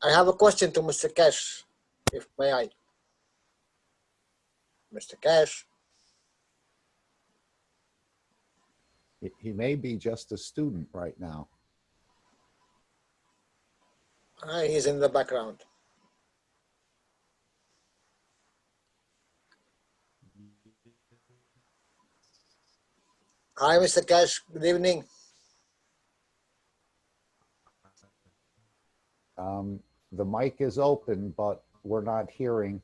I have a question to Mr. Keshe, if may I. Mr. Keshe. He may be just a student right now. He's in the background. Hi, Mr. Keshe. Good evening. The mic is open, but we're not hearing.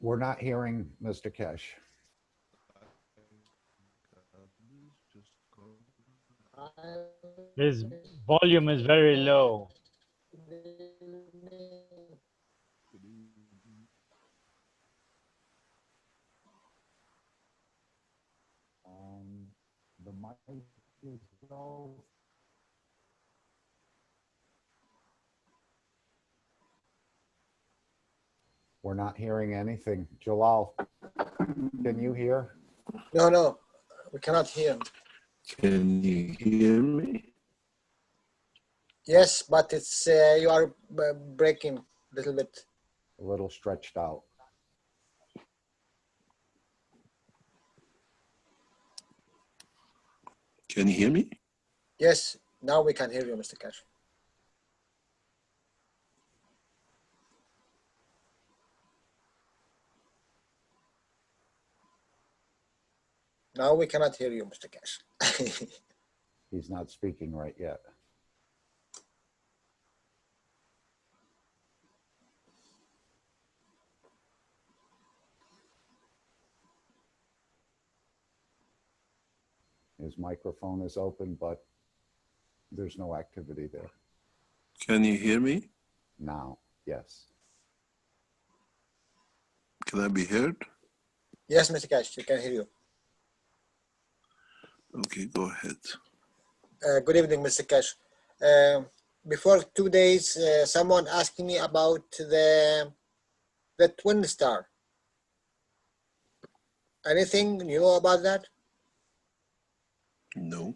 We're not hearing Mr. Keshe. His volume is very low. The mic is low. We're not hearing anything. Jalal, can you hear? No, we cannot hear him. Can you hear me? Yes, but it's you are breaking a little bit. A little stretched out. Can you hear me? Yes, now we can hear you, Mr. Keshe. Now we cannot hear you, Mr. Keshe. He's not speaking right yet. His microphone is open, but there's no activity there. Can you hear me? Now, yes. Can I be heard? Yes, Mr. Keshe, we can hear you. Okay, go ahead. Good evening, Mr. Keshe. Before 2 days, someone asked me about the twin star. Anything new about that? No.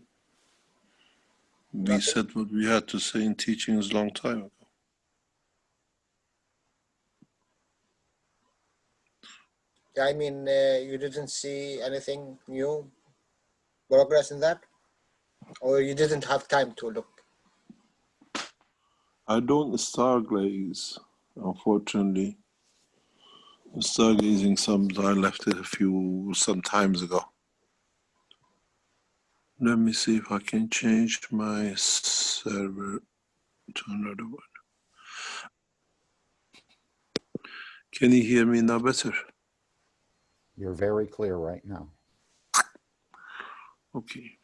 We Nothing. said what we had to say in teachings a long time ago. Yeah, I mean, you didn't see anything new progress in that? Or you didn't have time to look? I don't stargaze, unfortunately. Stargazing, I left it some times ago. Let me see if I can change my server to another one. Can you hear me now better? You're very clear right now. Okay,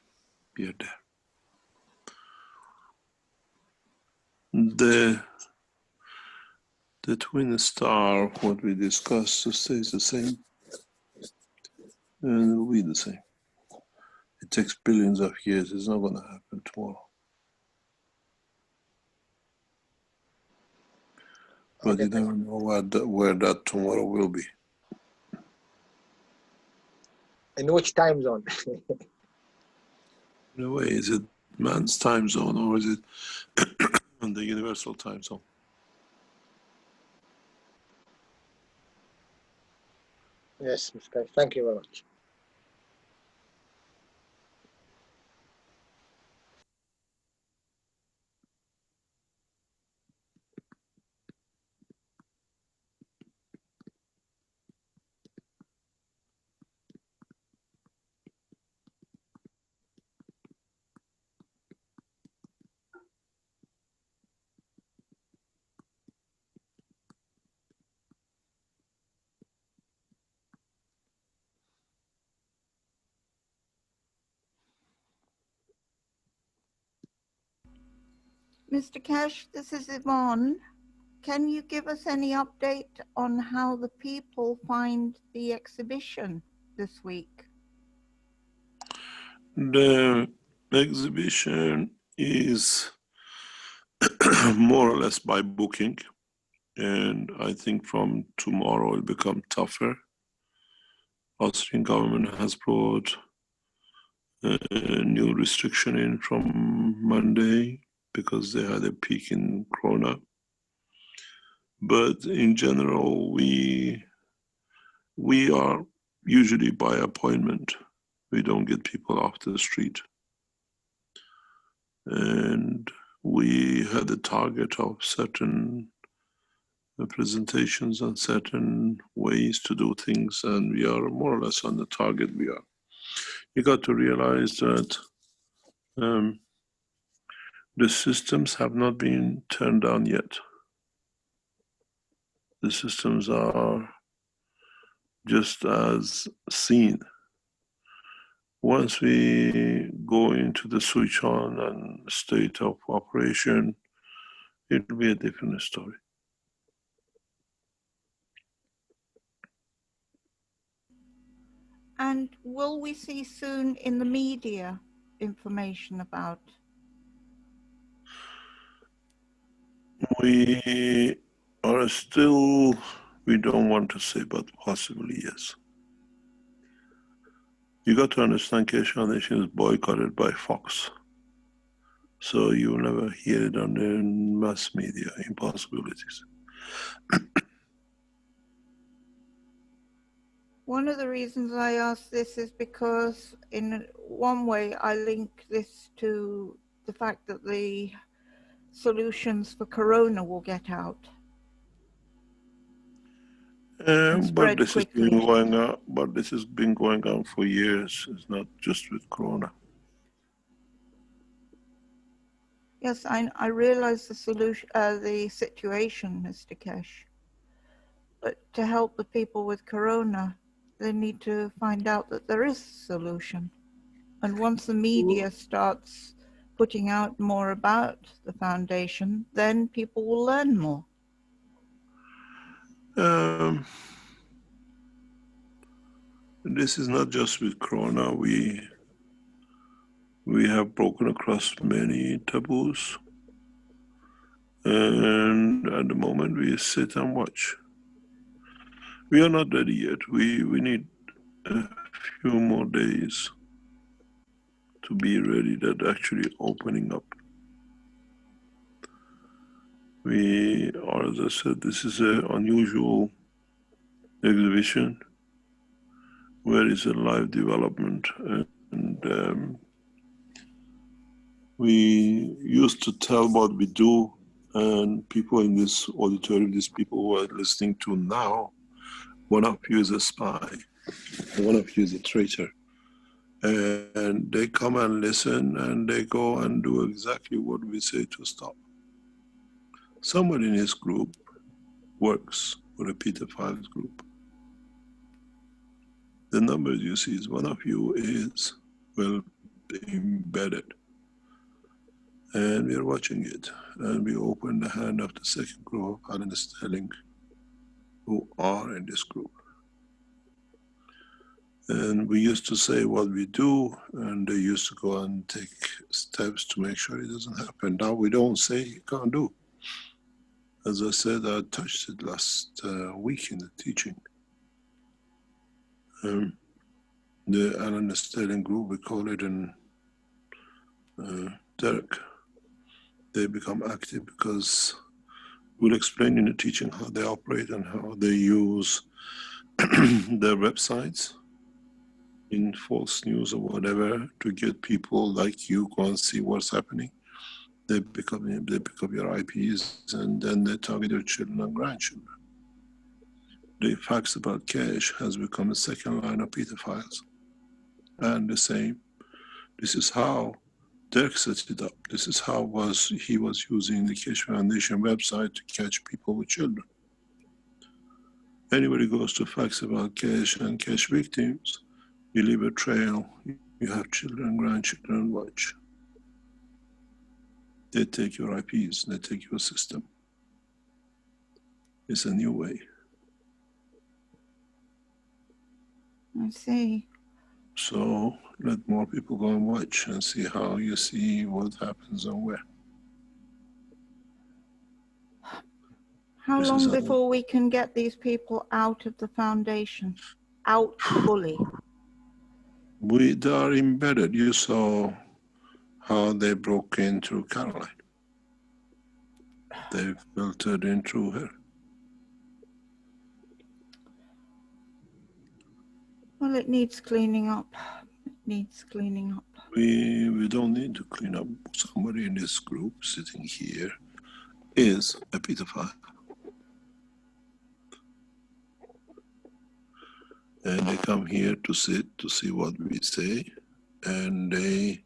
you're there. The twin star, what we discussed, stays the same, and it will be the same. It takes billions of years. It's not going to happen tomorrow. But Okay, you never know where that tomorrow will be. in which time zone? In a way, is it man's time zone or is it the universal time zone? Yes, Mr. Keshe, thank you very much. Mr. Keshe, this is Yvonne. Can you give us any update on how the people find the exhibition this week? The exhibition is more or less by booking, and I think from tomorrow it'll become tougher. Austrian government has brought a new restriction in from Monday because they had a peak in Corona. But in general, we are usually by appointment. We don't get people off the street. And we had a target of certain presentations and certain ways to do things, and we are more or less on the target we are. You got to realize that the systems have not been turned on yet. The systems are just as seen. Once we go into the switch on and state of operation, it will be a different story. And will we see soon in the media information about? We are still, we don't want to say, but possibly yes. You got to understand Keshe Foundation is boycotted by Fox. So you will never hear it on the mass media, impossibilities. One of the reasons I ask this is because in one way I link this to the fact that the solutions for corona will get out. But spread this quickly. has been going on. But this has been going on for years. It's not just with Corona. Yes, I realize the solution, the situation, Mr. Keshe. But to help the people with corona, they need to find out that there is a solution. And once the media starts putting out more about the foundation, then people will learn more. This is not just with Corona. We have broken across many taboos. And at the moment, we sit and watch. We are not ready yet. We need a few more days to be ready that actually opening up. We are, as I said, this is an unusual exhibition where it's a live development. And we used to tell what we do, and people in this auditorium, these people who are listening to now, one of you is a spy, one of you is a traitor. And they come and listen, and they go and do exactly what we say to stop. Someone in his group works for a pedophiles group. The numbers you see is one of you is well embedded. And we are watching it. And we open the hand of the second group of Alan Sterling, who are in this group. And we used to say what we do, and they used to go and take steps to make sure it doesn't happen. Now we don't say you can't do. As I said, I touched it last week in the teaching. The Alan Sterling group, we call it in Derek. They become active because we'll explain in the teaching how they operate and how they use their websites in false news or whatever to get people like you go and see what's happening. They pick up your IPs, and then they target your children and grandchildren. The facts about Keshe has become a second line of pedophiles. And the same, this is how Dirk set it up. This is how he was using the Keshe Foundation website to catch people with children. Anybody goes to facts about Keshe and Keshe victims, you leave a trail, you have children, grandchildren, watch. They take your IPs, they take your system. It's a new way. I see. So let more people go and watch and see how you see what happens and where. How This long is before we can get these people out of the foundation? out fully? They are embedded. You saw how they broke in through Caroline. They filtered in through her. Well, it needs cleaning up. It needs cleaning up. We don't need to clean up. Somebody in this group sitting here is a pedophile. And they come here to sit to see what we say, and they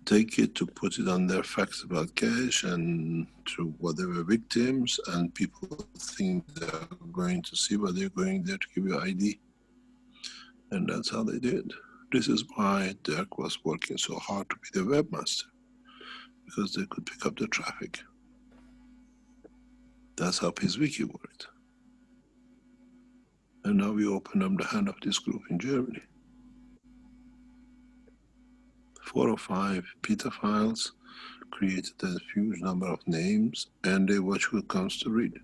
take it to put it on their facts about Keshe and to whatever victims, and people think they're going to see, but they're going there to give you ID. And that's how they did. This is why Dirk was working so hard to be the webmaster, because they could pick up the traffic. That's how PaceWiki worked. And now we open up the hand of this group in Germany. 4 or 5 pedophiles created a huge number of names, and they watch who comes to read.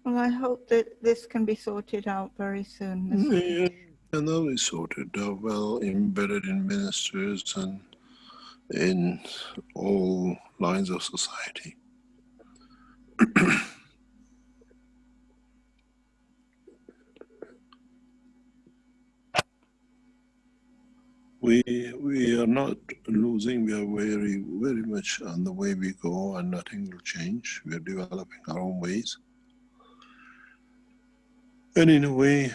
Well, I hope that this can be sorted out very soon, Mr. Yeah, Keshe. and now we sorted. They're well embedded in ministers and in all lines of society. We are not losing. We are very much on the way we go, and nothing will change. We are developing our own ways, and in a way,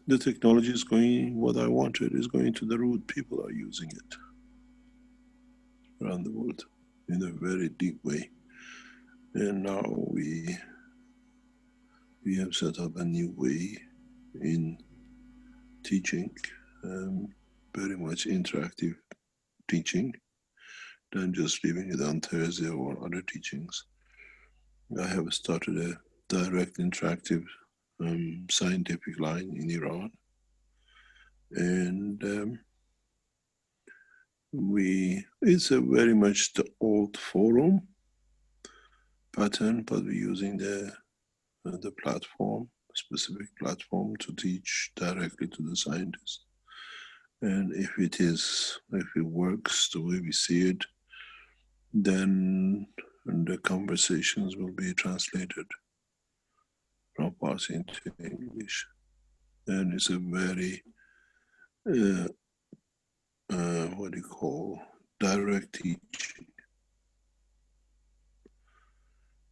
the technology is going. What I wanted is going to the root. People are using it around the world in a very deep way, and now we have set up a new way in teaching, very much interactive teaching than just leaving it on Thursday or other teachings. I have started a direct interactive scientific line in Iran, and it's a very much the old forum pattern, but we're using the platform, specific platform, to teach directly to the scientists. And if it works the way we see it, then the conversations will be translated from Farsi into English. And it's a very, what do you call, direct teaching.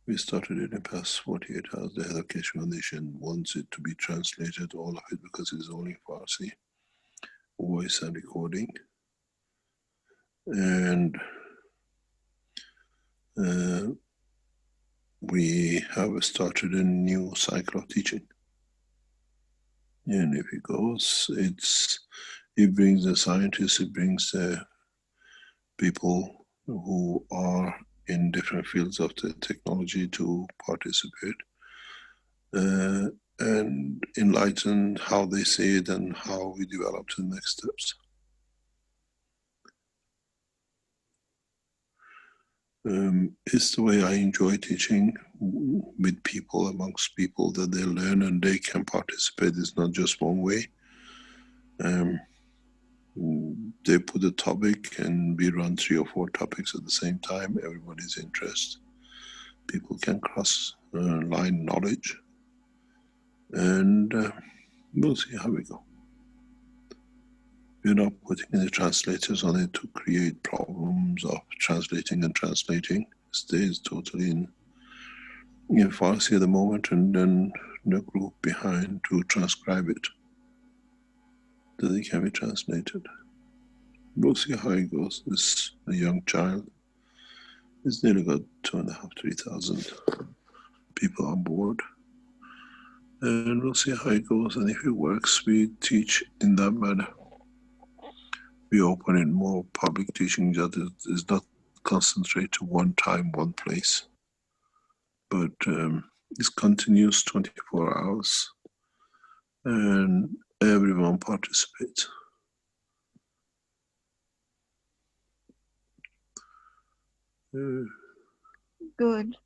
We started it in the past 48 hours. The head of Keshe Foundation wants it to be translated, all of it, because it's only Farsi, voice and recording. And we have started a new cycle of teaching. And if it goes, it brings the scientists, it brings the people who are in different fields of the technology to participate and enlighten how they see it and how we develop the next steps. It's the way I enjoy teaching with people, amongst people, that they learn and they can participate. It's not just one way. They put a topic and we run 3 or 4 topics at the same time. Everybody's interested. People can cross line knowledge, and we'll see how we go. We're not putting any translators on it to create problems of translating and translating. It stays totally in Farsi at the moment, and then the group behind to transcribe it, that it can be translated. We'll see how it goes. This a young child. It's nearly got 2,500, 3,000 people on board. And we'll see how it goes. And if it works, we teach in that manner. We open it more public teaching that is not concentrated to one time, one place. But it's continuous 24 hours. And everyone participates. Good.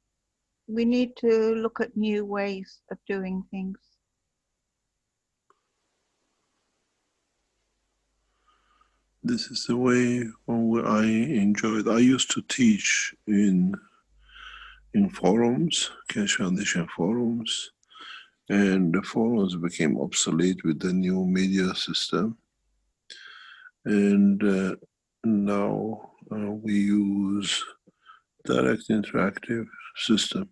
we need to look at new ways of doing things. This is the way I enjoyed. I used to teach in forums, Keshe Foundation forums, and the forums became obsolete with the new media system. And now we use direct interactive system.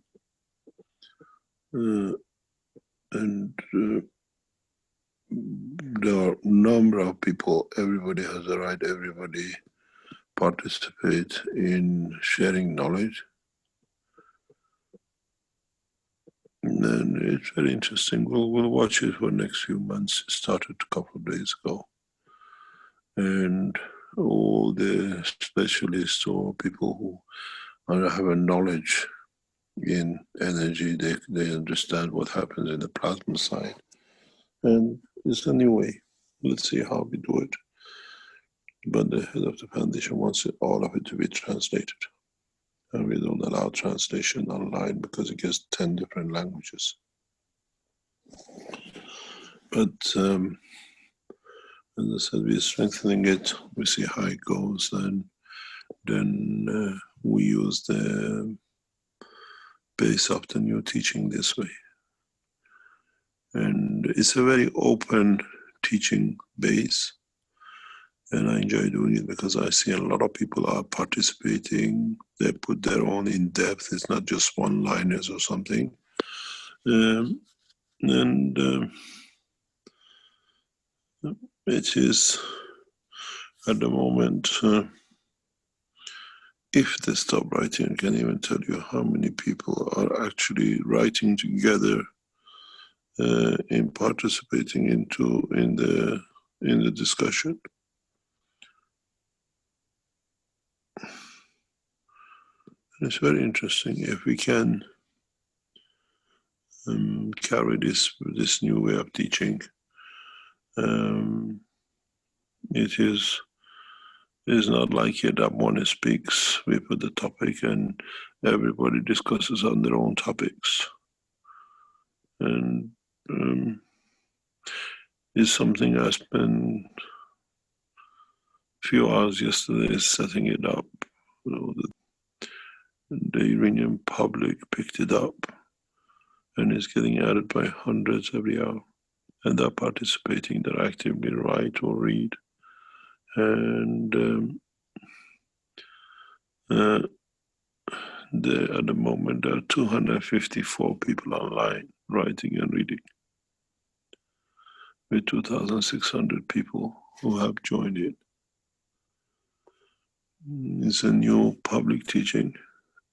And there are a number of people, everybody has a right, everybody participate in sharing knowledge. And it's very interesting. We'll watch it for the next few months. It started a couple of days ago. And all the specialists or people who have a knowledge in energy, they understand what happens in the plasma side. And it's a new way. Let's see how we do it. But the head of the foundation wants all of it to be translated. And we don't allow translation online because it gets 10 different languages. But as I said, we're strengthening it. We see how it goes. And then we use the base of the new teaching this way. And it's a very open teaching base. And I enjoy doing it because I see a lot of people are participating. They put their own in depth. It's not just one-liners or something. It is, at the moment, if they stop writing, I can even tell you how many people are actually writing together in participating in the discussion. It's very interesting if we can carry this new way of teaching. It is not like here that one speaks, we put the topic and everybody discusses on their own topics. And it's something I spent a few hours yesterday setting it up. The Iranian public picked it up and it's getting added by hundreds every hour. And they're participating, they're actively write or read. And at the moment, there are 254 people online writing and reading, with 2,600 people who have joined it. It's a new public teaching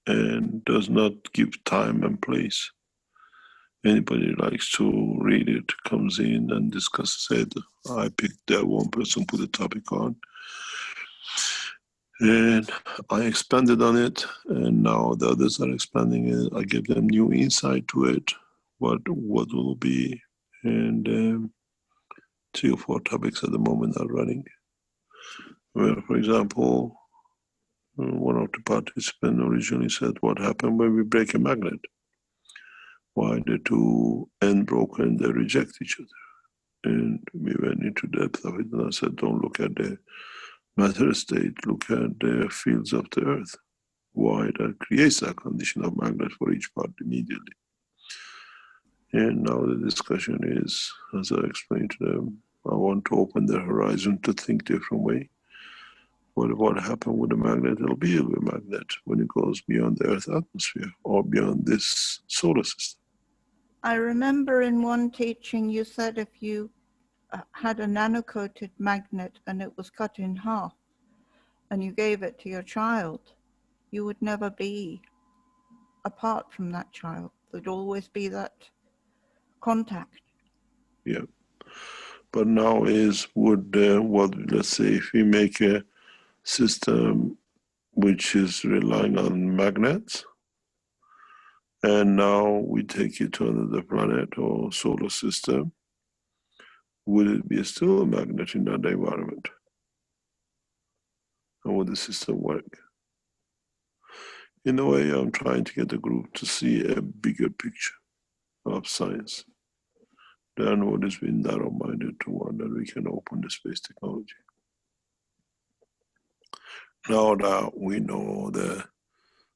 and does not give time and place. Anybody who likes to read it comes in and discusses it. I picked that one person, put a topic on. And I expanded on it, and now the others are expanding it. I give them new insight to it, what will be, and 3 or 4 topics at the moment are running. Well, for example, one of the participants originally said, what happened when we break a magnet? Why the two end broken, they reject each other. And we went into depth of it, and I said, don't look at the matter state, look at the fields of the earth. Why that creates that condition of magnet for each part immediately. And now the discussion is, as I explained to them, I want to open their horizon to think different way. What happened with the magnet? It'll be a magnet when it goes beyond the Earth's atmosphere or beyond this solar system. I remember in one teaching you said if you had a nano-coated magnet and it was cut in half and you gave it to your child, you would never be apart from that child. There'd always be that contact. Yeah. But now is let's say if we make a system which is relying on magnets, and now we take it to another planet or solar system, would it be still a magnet in that environment? And would the system work? In a way, I'm trying to get the group to see a bigger picture of science than what has been narrow-minded to one that we can open the space technology. Now that we know the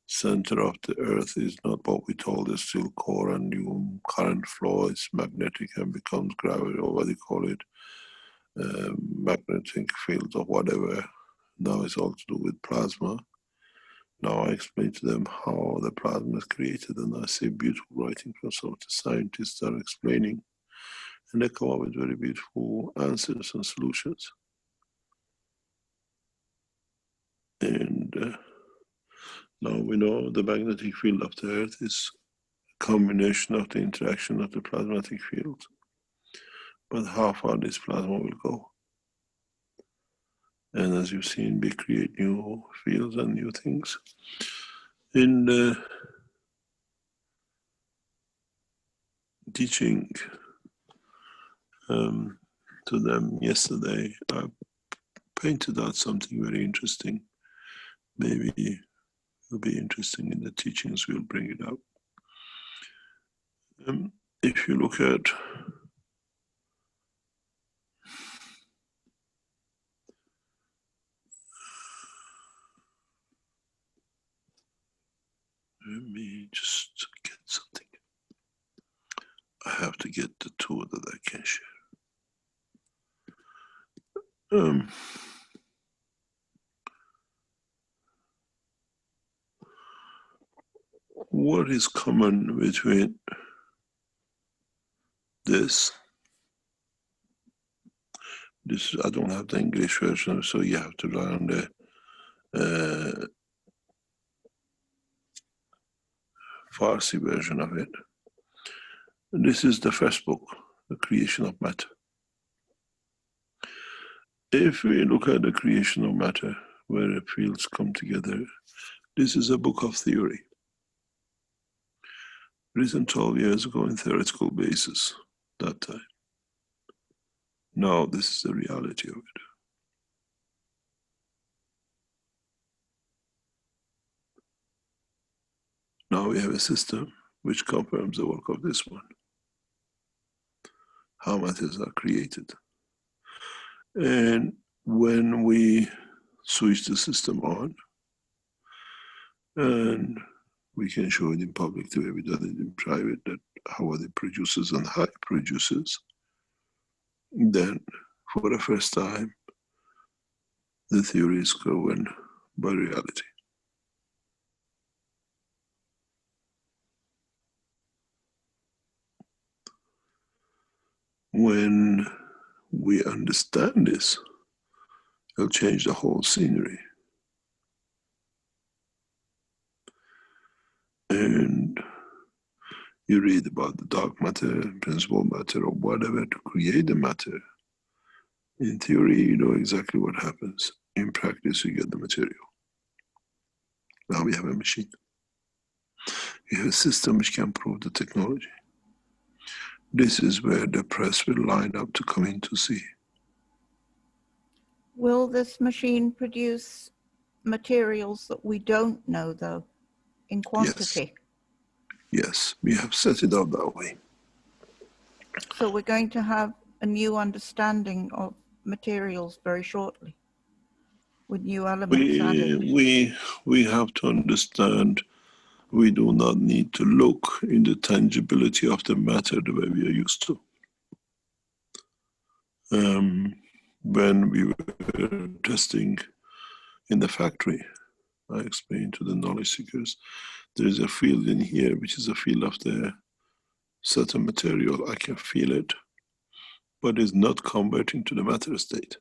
center of the Earth is not what we told, is still core, and new current flow is magnetic and becomes gravity, or what do you call it, magnetic fields or whatever. Now it's all to do with plasma. Now I explain to them how the plasma is created, and I see beautiful writing from some of the scientists that are explaining, and they come up with very beautiful answers and solutions. And now we know the magnetic field of the Earth is a combination of the interaction of the plasmatic field. But how far this plasma will go? And as you've seen, we create new fields and new things. In the teaching to them yesterday, I painted out something very interesting. Maybe it'll be interesting in the teachings, we'll bring it up. If you look at let me just get something. I have to get the tool that I can share. What is common between this? This I don't have the English version, so you have to rely on the Farsi version of it. This is the first book, The Creation of Matter. If we look at the creation of matter, where the fields come together, this is a book of theory, written 12 years ago in theoretical basis, that time. Now this is the reality of it. Now we have a system which confirms the work of this one, how matters are created. And when we switch the system on, and we can show it in public too, we done it in private, that how it produces and how it produces, then for the first time, the theory is governed by reality. When we understand this, it'll change the whole scenery. And you read about the dark matter, principal matter, or whatever to create the matter. In theory, you know exactly what happens. In practice, you get the material. Now we have a machine. You have a system which can prove the technology. This is where the press will line up to come in to see. Will this machine produce materials that we don't know, though, in quantity? Yes, we have set it up that way. So we're going to have a new understanding of materials very shortly, with new elements added. We have to understand we do not need to look in the tangibility of the matter the way we are used to. When we were testing in the factory, I explained to the knowledge seekers, there is a field in here, which is a field of the certain material. I can feel it, but it's not converting to the matter state.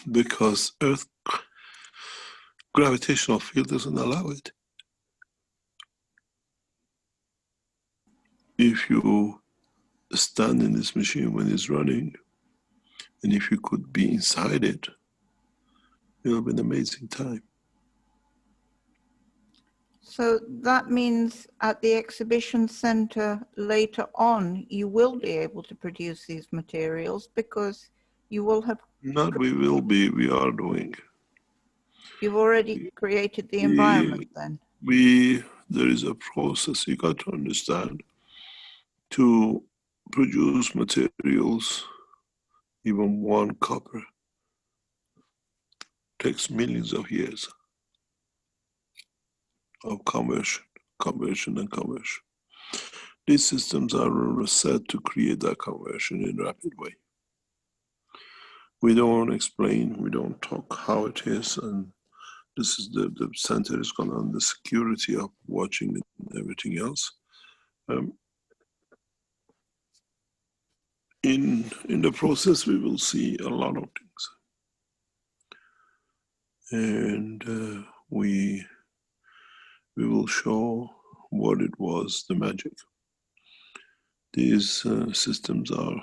Because Earth gravitational field doesn't allow it. If you stand in this machine when it's running, and if you could be inside it, it'll be an amazing time. So that means at the exhibition center later on, you will be able to produce these materials because you will have... Not we will be, we are doing. You've already created the We- environment then. There is a process you got to understand to produce materials. Even one copper takes millions of years of conversion. These systems are set to create that conversion in a rapid way. We don't explain, we don't talk how it is, and this is the center is going on the security of watching and everything else. In the process, we will see a lot of things, and we will show what it was, the magic. These systems are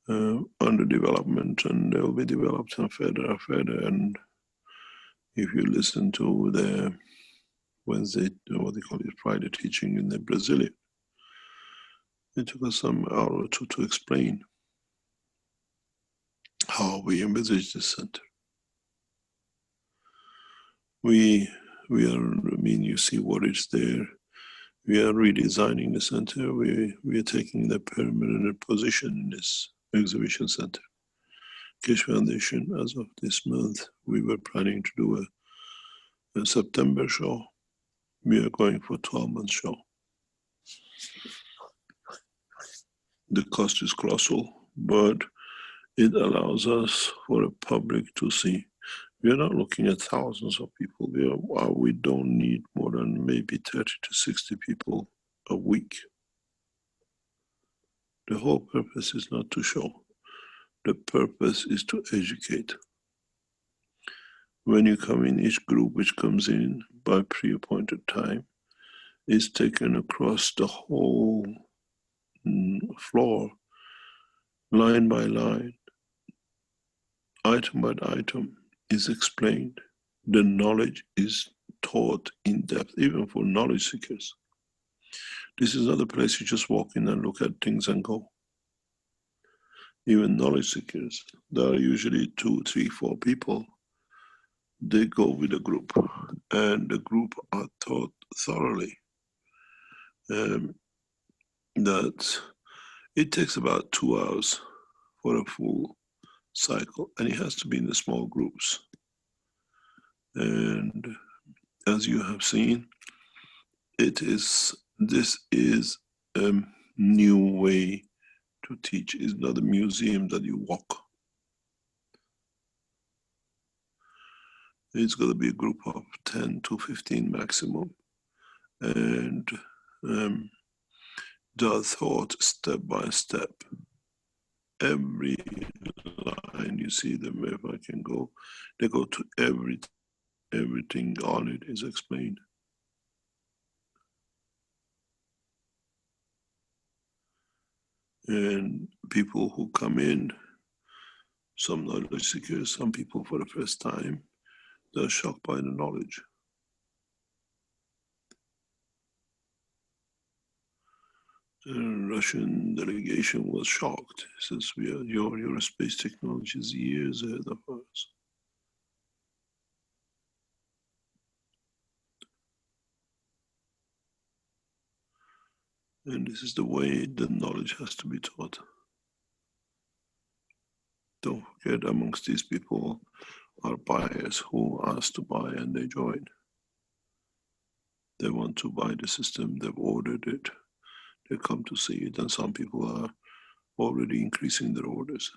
under development, and they will be developed further and further. And if you listen to the Wednesday, what they call it, Friday teaching in the Brazilian, it took us some hour or two to explain how we envisage this center. We are, I mean, you see what is there. We are redesigning the center. We are taking the permanent position in this exhibition center. Keshe Foundation, as of this month, we were planning to do a September show. We are going for 12-month show. The cost is colossal, but it allows us for a public to see. We are not looking at thousands of people. We don't need more than maybe 30 to 60 people a week. The whole purpose is not to show. The purpose is to educate. When you come in, each group which comes in by pre-appointed time is taken across the whole floor, line by line, item by item is explained. The knowledge is taught in depth, even for knowledge seekers. This is not a place you just walk in and look at things and go. Even knowledge seekers, there are usually 2, 3, 4 people. They go with a group, and the group are taught thoroughly that it takes about 2 hours for a full cycle, and it has to be in the small groups. And as you have seen, this is a new way to teach. It's not a museum that you walk. It's going to be a group of 10 to 15 maximum, and they're taught step by step. Every line you see them, if I can go, they go to everything on it is explained. And people who come in, some knowledge seekers, some people for the first time, they're shocked by the knowledge. The Russian delegation was shocked. Says, your space technology is years ahead of us. And this is the way the knowledge has to be taught. Don't forget, amongst these people are buyers who ask to buy and they join. They want to buy the system, they've ordered it, they come to see it, and some people are already increasing their orders.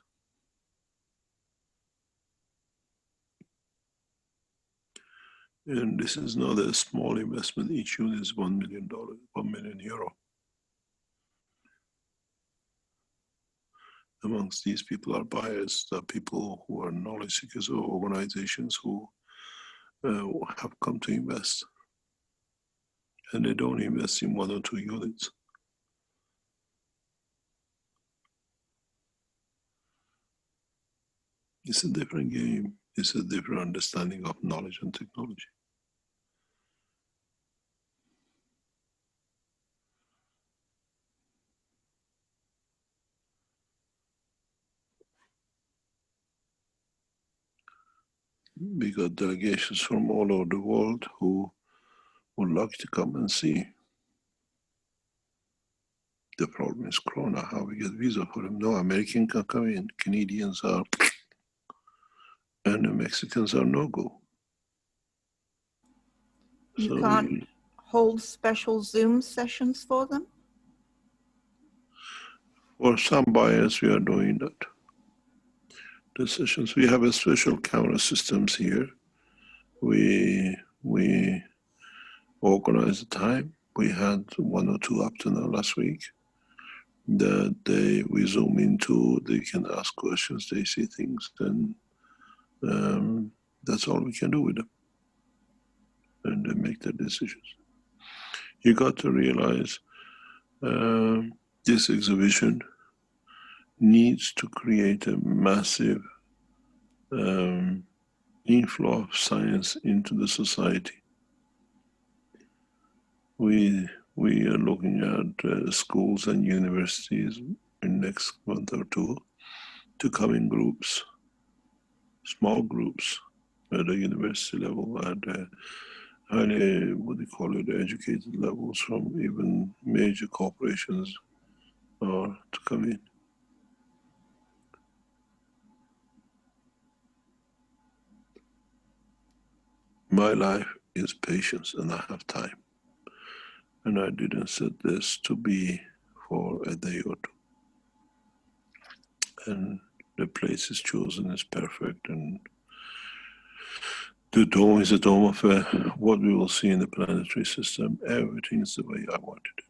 And this is not a small investment. Each unit is $1 million, €1 million. Amongst these people are buyers, the people who are knowledge seekers or organizations who have come to invest. And they don't invest in 1 or 2 units. It's a different game. It's a different understanding of knowledge and technology. we got delegations from all over the world who would like to come and see. The problem is Corona, how we get visa for them. No American can come in, Canadians are, and the Mexicans are no-go. You So can't hold special Zoom sessions for them? for some buyers, we are doing that. The sessions, we have a special camera systems here. We organize the time. We had 1 or 2 up to now last week that we zoom into, they can ask questions, they see things, and that's all we can do with them. And they make their decisions. You got to realize this exhibition needs to create a massive inflow of science into the society. We are looking at schools and universities in next month or 2 to come in groups, small groups at the university level, at highly, what do you call it, educated levels from even major corporations to come in. My life is patience and I have time. And I didn't set this to be for a day or 2. And the place is chosen is perfect. And the dome is a dome of what we will see in the planetary system. Everything is the way I wanted it.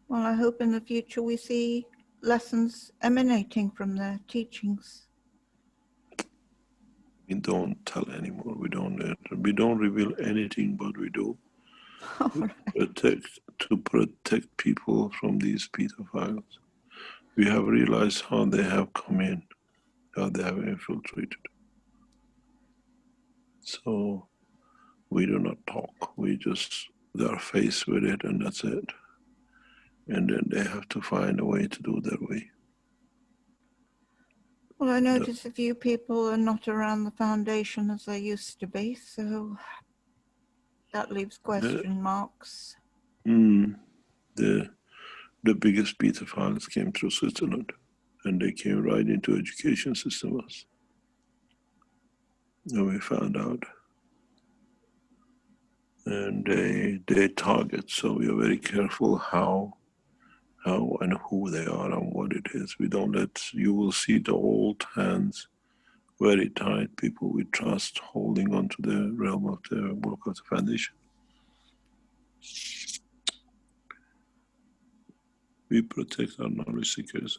Well, I hope in the future we see lessons emanating from their teachings. We don't tell anymore. We don't reveal anything, but we do to protect people from these pedophiles. We have realized how they have come in, how they have infiltrated. So we do not talk. They are faced with it, and that's it. And then they have to find a way to do their way. Well, I notice a few people are not around the foundation as they used to be, so that leaves question marks. The biggest pedophiles came through Switzerland, and they came right into education systems. And we found out. And they target, so we are very careful how and who they are and what it is. We don't you will see the old hands, very tight, people we trust holding on to the realm of the work of the foundation. We protect our knowledge seekers,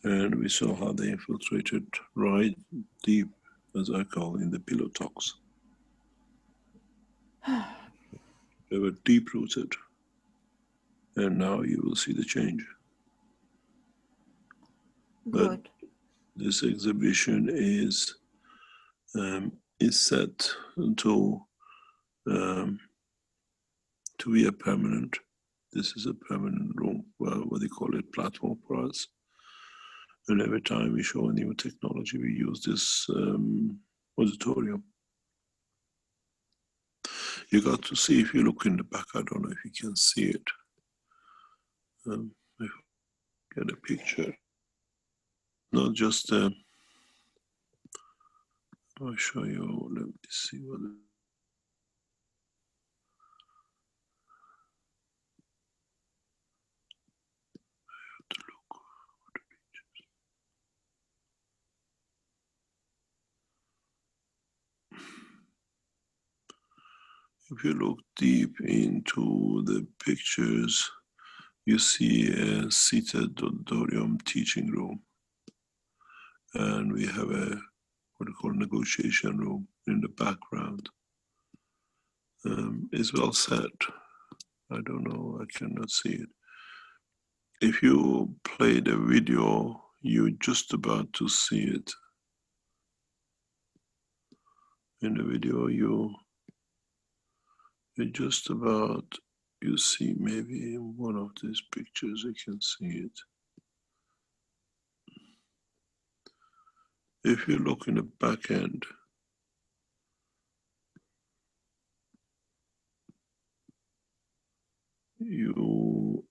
and we saw how they infiltrated right deep, as I call in the pillow talks. They were deep rooted, and now you will see the change. Good. But this exhibition is set to be a permanent. This is a permanent room, what they call it, platform for us. And every time we show a new technology, we use this auditorium. You got to see, if you look in the back, I don't know if you can see it. If I get a picture, not just, I'll show you, let me see what. If you look deep into the pictures, you see a seated auditorium teaching room. And we have a, what we call negotiation room in the background. It's well set. I don't know, I cannot see it. If you play the video, you're just about to see it. In the video, you're just about, you see maybe in one of these pictures, you can see it. If you look in the back end, you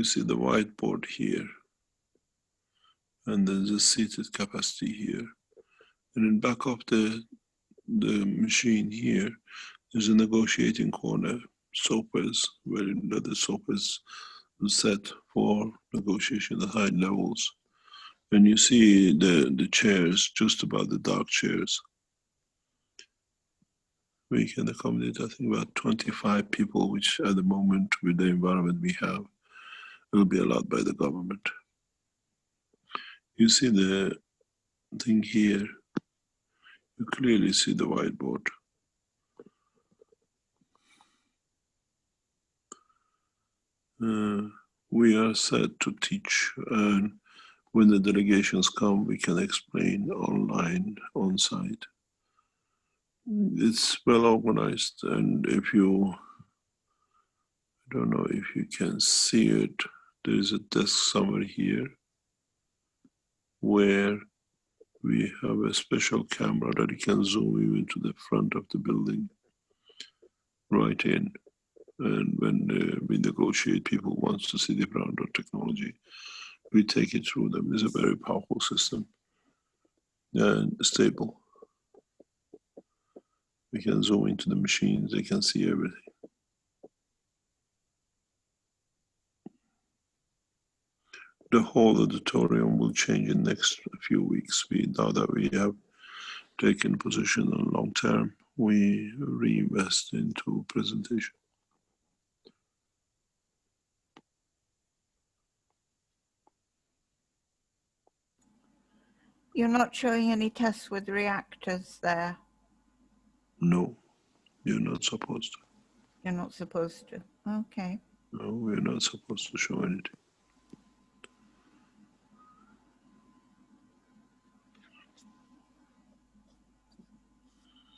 see the whiteboard here, and then the seated capacity here, and in back of the machine here, there's a negotiating corner, sofas, where the sofas set for negotiation at high levels. And you see the chairs, just about the dark chairs. We can accommodate, I think, about 25 people, which at the moment, with the environment we have, will be allowed by the government. You see the thing here, you clearly see the whiteboard. We are set to teach, and when the delegations come, we can explain online, on site. It's well organized, and if you, I don't know if you can see it, there is a desk somewhere here where we have a special camera that you can zoom even to the front of the building, right in. And when we negotiate, people wants to see the brand of technology, we take it through them. It's a very powerful system and stable. We can zoom into the machines, they can see everything. The whole auditorium will change in the next few weeks. Now that we have taken position on long term, we reinvest into presentation. You're not showing any tests with reactors there. No, you're not supposed to. You're not supposed to. Okay. No, we're not supposed to show anything.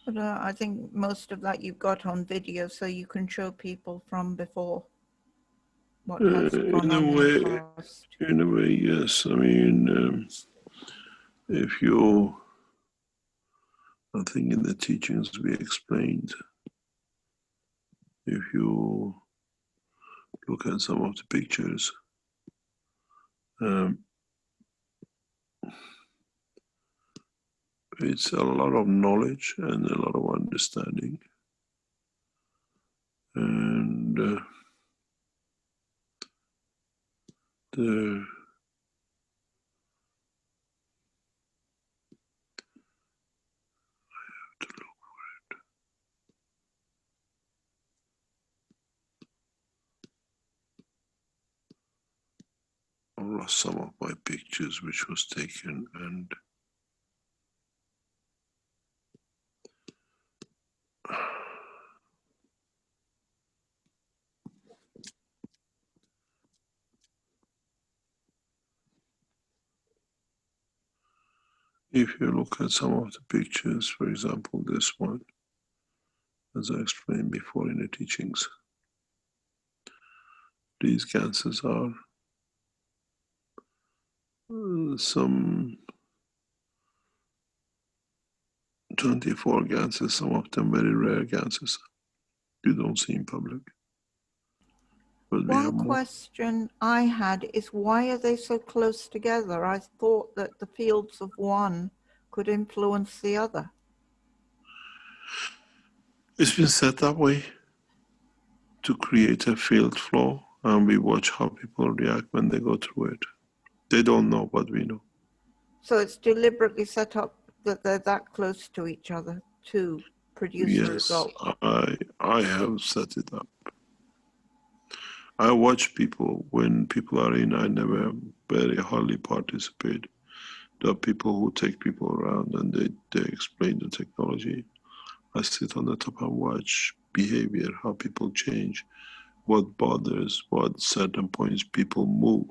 But I think most of that you've got on video, so you can show people from before what has gone on in the past. In a way, yes. I mean, if you, I think in the teachings we explained, if you look at some of the pictures, it's a lot of knowledge and a lot of understanding. And the I lost some of my pictures which was taken, and if you look at some of the pictures, for example, this one, as I explained before in the teachings, these gases are some 24 gases, some of them very rare gases you don't see in public. But we have One more. question I had is, why are they so close together? I thought that the fields of one could influence the other. It's been set that way to create a field flow, and we watch how people react when they go through it. They don't know what we know. So it's deliberately set up that they're that close to each other to produce a result. I have set it up. I watch people when people are in. I never very hardly participate. There are people who take people around and they explain the technology. I sit on the top and watch behavior, how people change, what bothers, what certain points people move.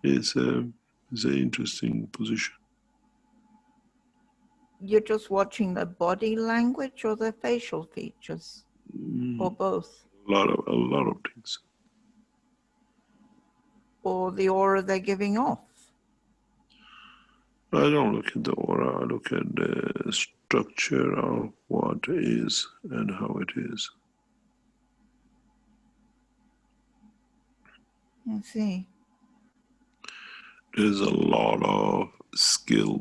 It's an interesting position. You're just watching their body language or their facial features, or both, A lot of things. or the aura they're giving off. I don't look at the aura, I look at the structure of what is and how it is. I see. There's a lot of skill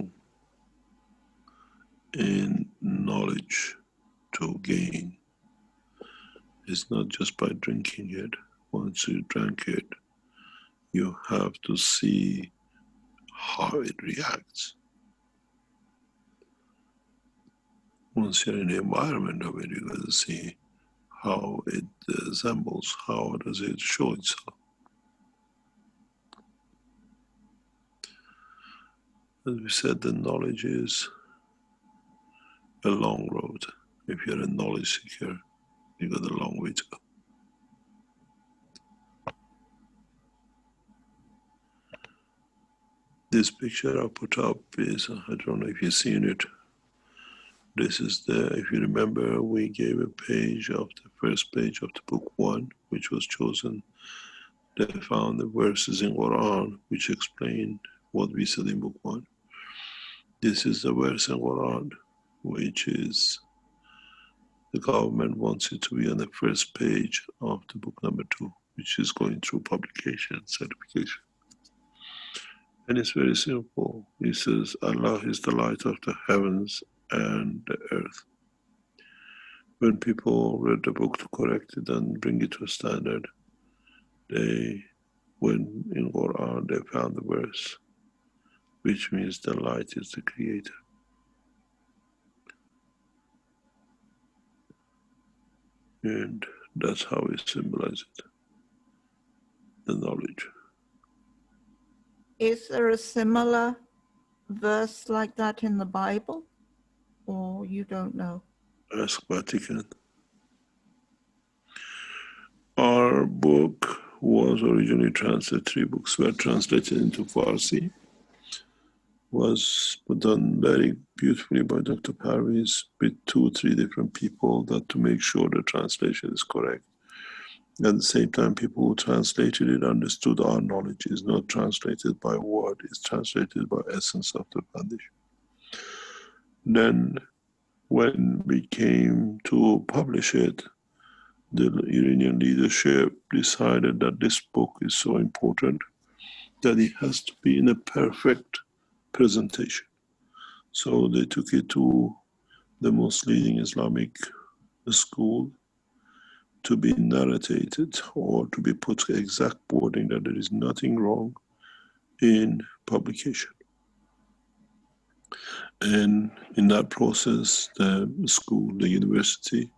and knowledge to gain. It's not just by drinking it. Once you drink it, you have to see how it reacts. Once you're in the environment of it, you got to see how it resembles, how does it show itself. As we said, the knowledge is a long road. If you're a knowledge seeker, you got a long way to go. This picture I put up is, I don't know if you've seen it. This is if you remember, we gave a page of the first page of the book 1, which was chosen. They found the verses in Quran, which explain what we said in book 1. This is the verse in Quran, which is the government wants it to be on the first page of the book number 2, which is going through publication, certification. And it's very simple. He says, Allah is the light of the heavens and the earth. When people read the book to correct it and bring it to a standard, when in Quran, they found the verse, which means the light is the creator. And that's how we symbolize it, the knowledge. Is there a similar verse like that in the Bible? Or you don't know? Ask Vatican. Our book was originally translated, 3 books were translated into Farsi, was done very beautifully by Dr. Parviz with 2 or 3 different people that to make sure the translation is correct. At the same time, people who translated it understood our knowledge is not translated by word, it's translated by essence of the foundation. Then when we came to publish it, the Iranian leadership decided that this book is so important that it has to be in a perfect presentation. So they took it to the most leading Islamic school to be narrated or to be put exact wording that there is nothing wrong in publication. And in that process, the school, the university,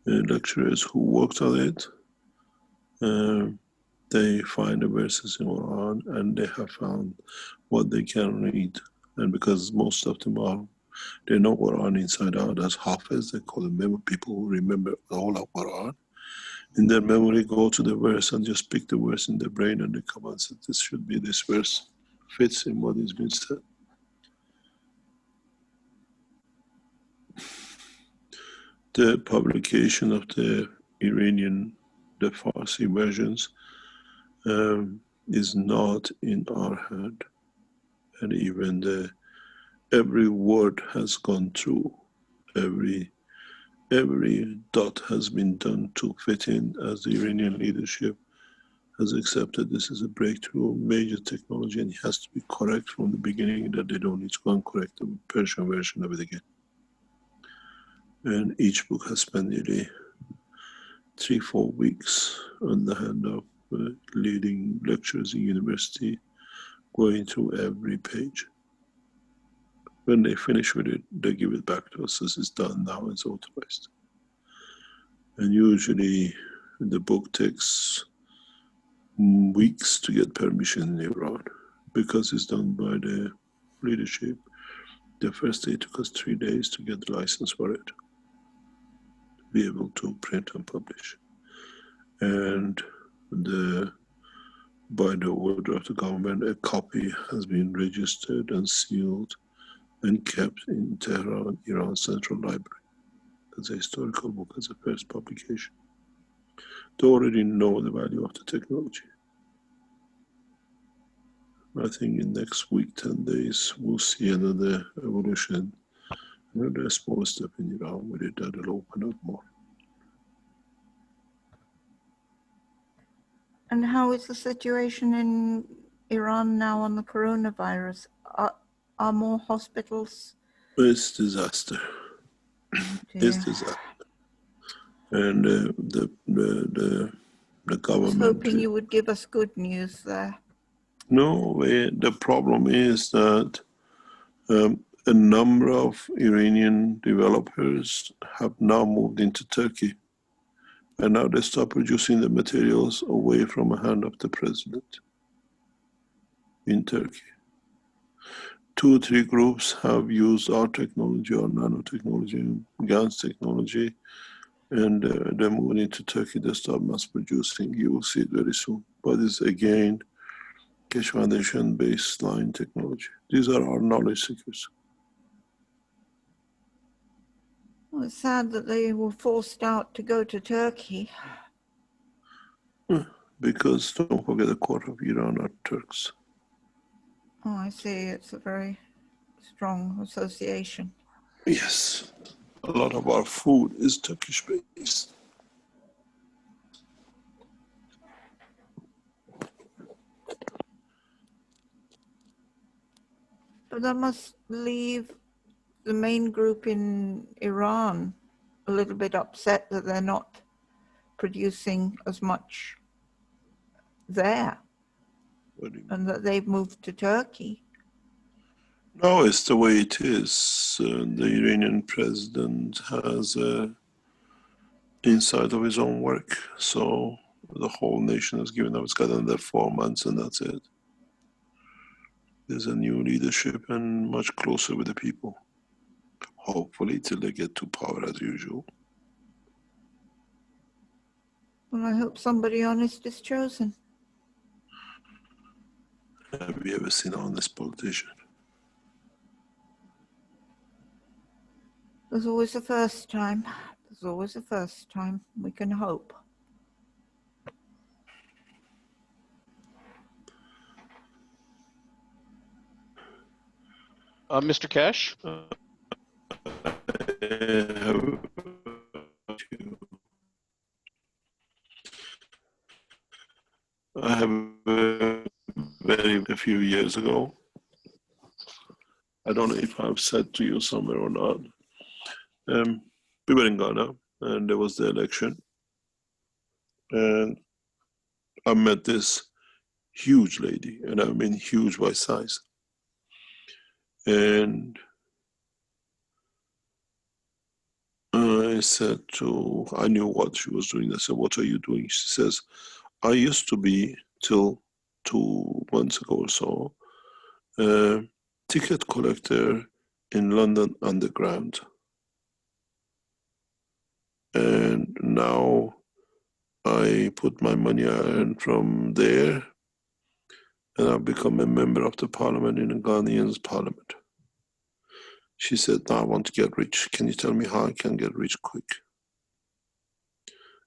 lecturers who worked on it, they find the verses in Quran and they have found what they can read. And because most of them they know Quran inside out as Hafiz, they call them people who remember the whole of Quran. In their memory, go to the verse and just pick the verse in their brain and they come and say, this should be this verse, fits in what is being said. The publication of the Iranian, the Farsi versions is not in our hand. And even every word has gone through, every dot has been done to fit in, as the Iranian leadership has accepted this is a breakthrough, major technology, and it has to be correct from the beginning, that they don't need to go and correct the Persian version of it again. And each book has spent nearly 3-4 weeks on the hand of leading lecturers in university, going through every page. When they finish with it, they give it back to us. This is done now, it's authorized. And usually the book takes weeks to get permission in Iran because it's done by the leadership. The first day took us 3 days to get the license for it, to be able to print and publish. And by the order of the government, a copy has been registered and sealed and kept in Tehran, Iran Central Library, as a historical book, as a first publication. They already know the value of the technology. I think in next week, 10 days, we'll see another evolution, another small step in Iran with it that'll open up more. And how is the situation in Iran now on the coronavirus? Are more hospitals? It's disaster. It's Yeah. disaster. And the I was government. hoping you would give us good news there. No, the problem is that a number of Iranian developers have now moved into Turkey. And now they start producing the materials away from the hand of the president in Turkey. 2 or 3 groups have used our technology or nanotechnology, GANS technology, and they're moving into Turkey. They start mass producing. You will see it very soon. But it's again, Keshe Foundation baseline technology. These are our knowledge seekers. Well, it's sad that they were forced out to go to Turkey. Because don't forget, the core of Iran are Turks. Oh, I see. It's a very strong association. Yes, a lot of our food is Turkish based. But that must leave the main group in Iran a little bit upset that they're not producing as much there and that they've moved to Turkey. No, it's the way it is. The Iranian president has inside of his own work. So the whole nation has given up. It's got another 4 months and that's it. There's a new leadership and much closer with the people. Hopefully till they get to power as usual. Well, I hope somebody honest is chosen. Have you ever seen an honest politician? There's always a first time. There's always a first time. We can hope. Mr. Keshe? I have a few years ago. I don't know if I've said to you somewhere or not. We were in Ghana and there was the election. And I met this huge lady, and I mean huge by size. And I knew what she was doing. I said, "What are you doing?" She says, "I used to be, till 2 months ago or so, a ticket collector in London Underground. And now I put my money I earn from there, and I've become a member of the parliament in the Ghanaian's parliament." She said, "Now I want to get rich. Can you tell me how I can get rich quick?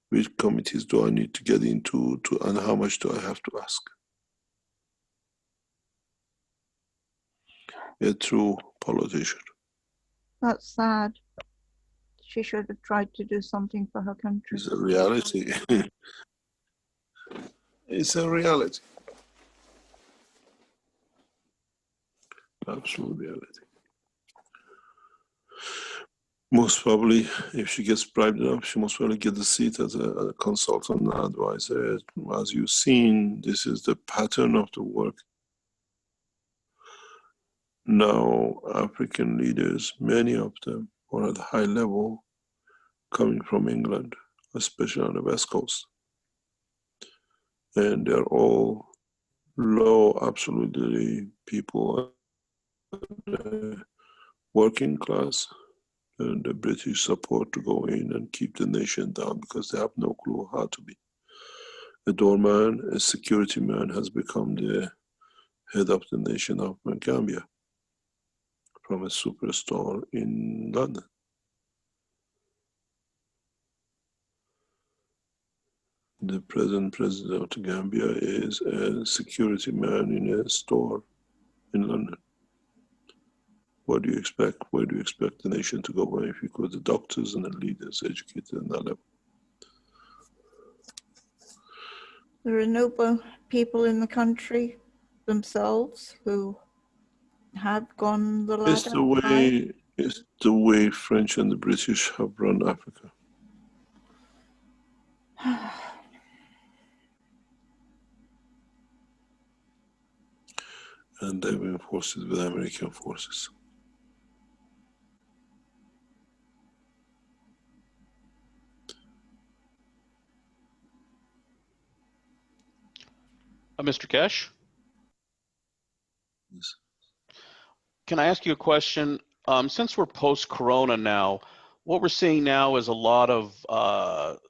Which committees do I need to get into, and how much do I have to ask?" A true politician. That's sad. She should have tried to do something for her country. It's a reality. It's a reality. Absolute reality. Most probably, if she gets bribed enough, she most probably get the seat as a consultant and advisor. As you've seen, this is the pattern of the work. Now, African leaders, many of them are at high level, coming from England, especially on the West Coast. And they're all low, absolutely people, working class, and the British support to go in and keep the nation down because they have no clue how to be. A doorman, a security man has become the head of the nation of Gambia from a superstar in London. the present president of the Gambia is a security man in a store in London. What do you expect? Where do you expect the nation to go if you got the doctors and the leaders educated in that level? There are noble people in the country themselves who have gone the ladder. It's the way French and the British have run Africa. And they've enforced it with American forces. Mr. Keshe, Yes. can I ask you a question? Since we're post-corona now, what we're seeing now is a lot of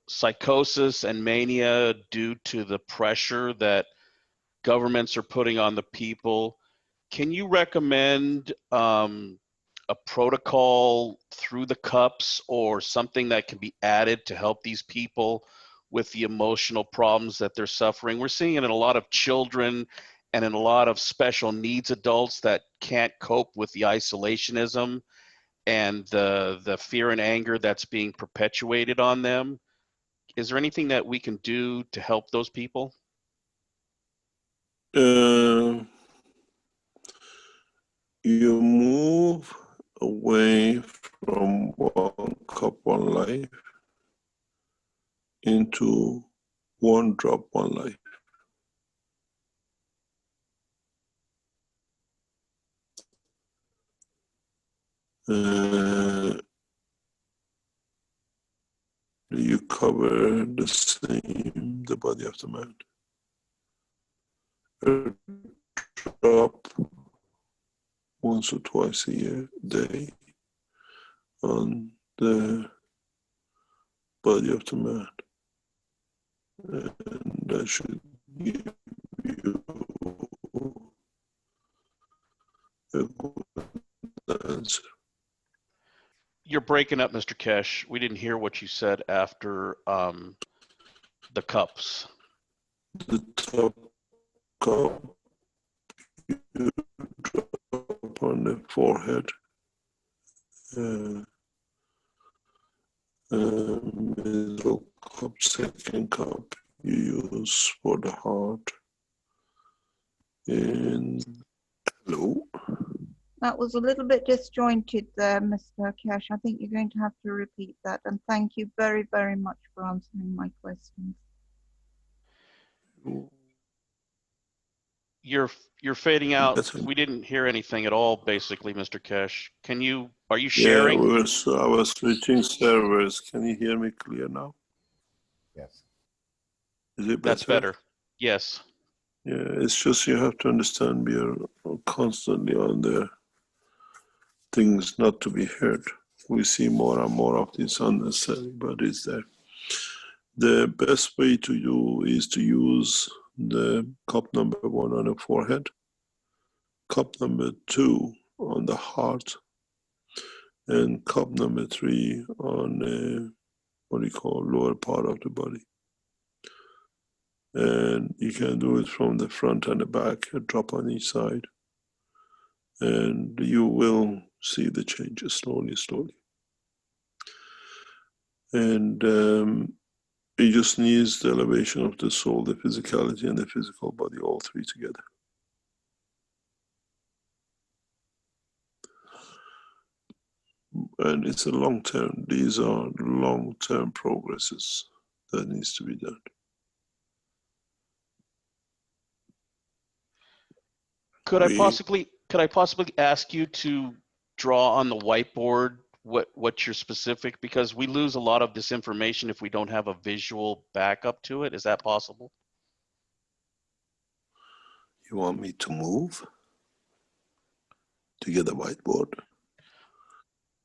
psychosis and mania due to the pressure that governments are putting on the people. Can you recommend a protocol through the cups or something that can be added to help these people with the emotional problems that they're suffering? We're seeing it in a lot of children and in a lot of special needs adults that can't cope with the isolationism and the fear and anger that's being perpetuated on them. Is there anything that we can do to help those people? You move away from one cup, one life into one drop, one life. You cover the body of the man. A drop once or twice a day on the body of the man. And that should give you a good answer. You're breaking up, Mr. Keshe. We didn't hear what you said after the cups. The top cup you drop on the forehead. Middle cup, second cup you use for the heart. And hello. That was a little bit disjointed there, Mr. Keshe. I think you're going to have to repeat that. And thank you very, very much for answering my questions. You're fading out. That's We didn't hear anything at all, basically, Mr. Keshe. Are you Yeah, sharing? I was switching servers. Can you hear me clear now? Yes. Is it better? That's better. Yes. Yeah, it's just you have to understand we are constantly on the things not to be heard. We see more and more of this unnecessary, but it's there. The best way to do is to use the cup number 1 on the forehead, cup number 2 on the heart, and cup number 3 on what do you call lower part of the body. And you can do it from the front and the back, a drop on each side. And you will see the changes slowly. And it just needs the elevation of the soul, the physicality, and the physical body, all three together. And it's a long term. These are long-term progresses that needs to be done. Could I possibly ask you to draw on the whiteboard what you're specific, because we lose a lot of this information if we don't have a visual backup to it. Is that possible? You want me to move to get a whiteboard?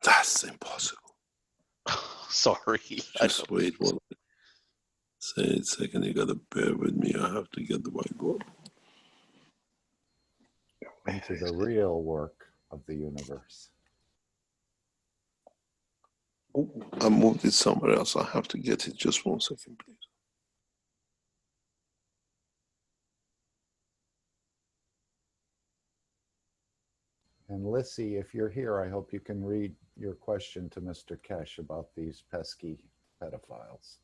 That's impossible. Sorry. Just wait one second. You gotta bear with me. I have to get the whiteboard. Into the real work of the universe. Oh, I moved it somewhere else. I have to get it. Just 1 second, please. And Lissy, if you're here, I hope you can read your question to Mr. Keshe about these pesky pedophiles.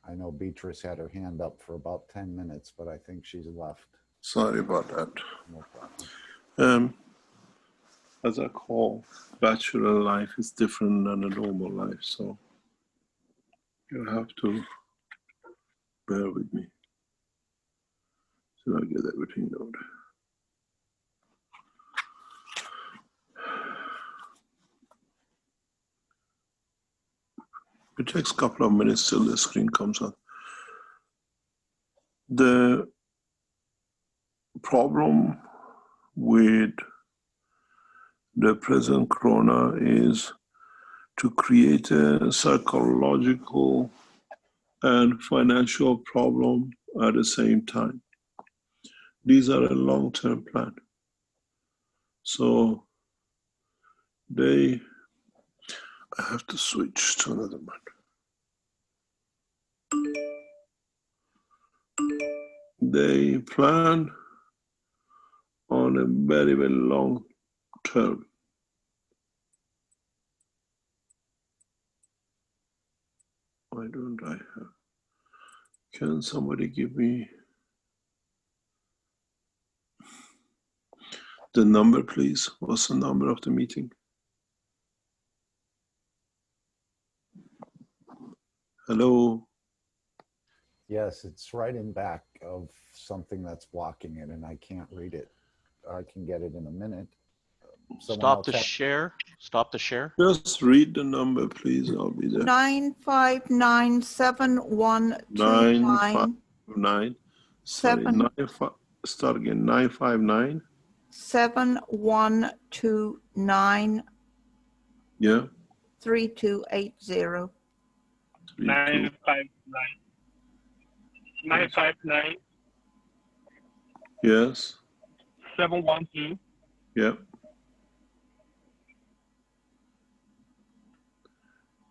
I know Beatrice had her hand up for about 10 minutes, but I think she's left. Sorry about that. No problem. As I call, bachelor life is different than a normal life, so you have to bear with me till I get everything in order. It takes a couple of minutes till the screen comes up. The problem with the present corona is to create a psychological and financial problem at the same time. These are a long-term plan. So I have to switch to another one. They plan on a very, very long term. Why don't I have? Can somebody give me the number, please? What's the number of the meeting? Hello? Yes, it's right in back of something that's blocking it, and I can't read it. I can get it in a minute. Someone Stop else the have- share. Stop the share. Just read the number, please. I'll be there. 9597129 959. Sorry, Seven. 95. Start again. 959. 7129 Yeah. 3280. 959. 959 Yes. 712 Yeah.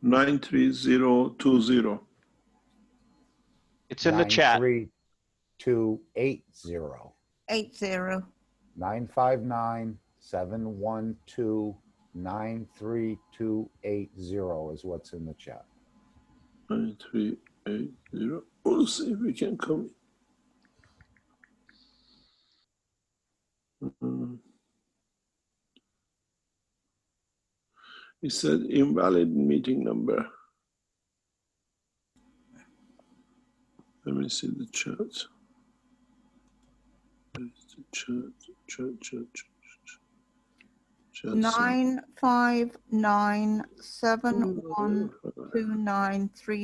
93020. It's in the chat. 93280. 80. 959-712-93280 is what's in the chat. 9380. We'll see if we can come in. It said invalid meeting number. Let me see the chat. Where's the chat? Chat.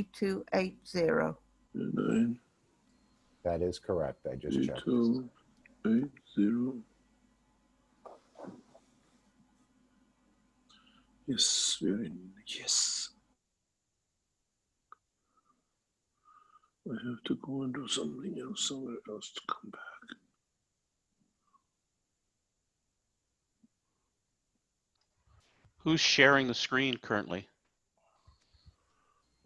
959-712-93280. 9 That is correct. I just checked. 3280. Yes, we're in. Yes. I have to go and do something else, somewhere else to come back. Who's sharing the screen currently?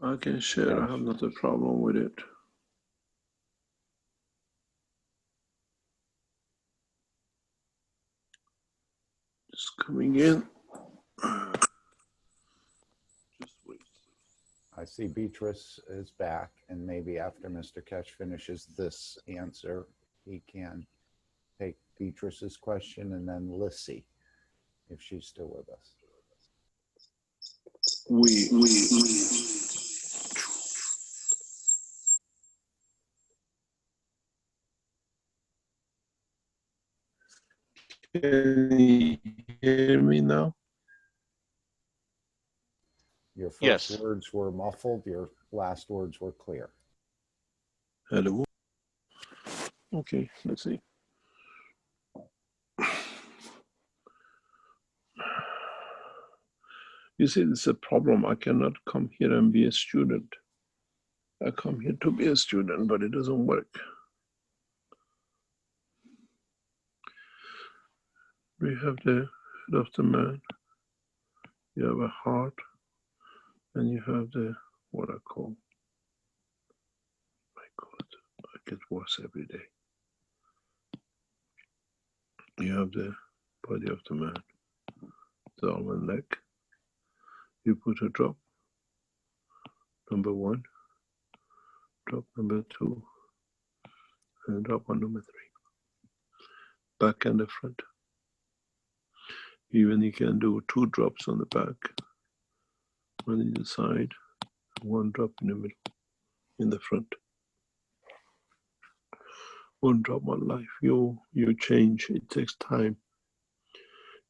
I can share. I have not a problem with it. Just coming in. Just wait. I see Beatrice is back, and maybe after Mr. Keshe finishes this answer, he can take Beatrice's question, and then Lissy, if she's still with us. We. Can you hear me now? Your first Yes. words were muffled. Your last words were clear. Hello. Okay, let's see. You see, it's a problem. I cannot come here and be a student. I come here to be a student, but it doesn't work. We have the head of the man. You have a heart, and you have the what I call, my God, I get worse every day. You have the body of the man, the arm and leg. You put a drop, number 1, drop number 2, and drop on number 3. Back and the front. Even you can do 2 drops on the back, 1 in the side, 1 drop in the middle, in the front. 1 drop on life. You change. It takes time.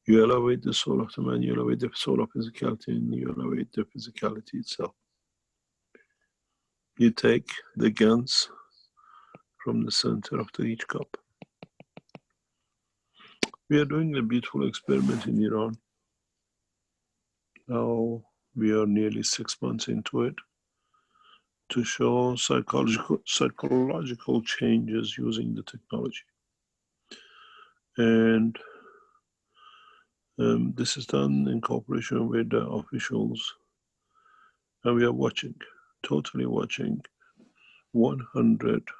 You elevate the soul of the man, you elevate the soul of physicality, and you elevate the physicality itself. You take the guns from the center of each cup. We are doing a beautiful experiment in Iran. Now we are nearly 6 months into it to show psychological changes using the technology. And this is done in cooperation with the officials. And we are watching, totally watching 100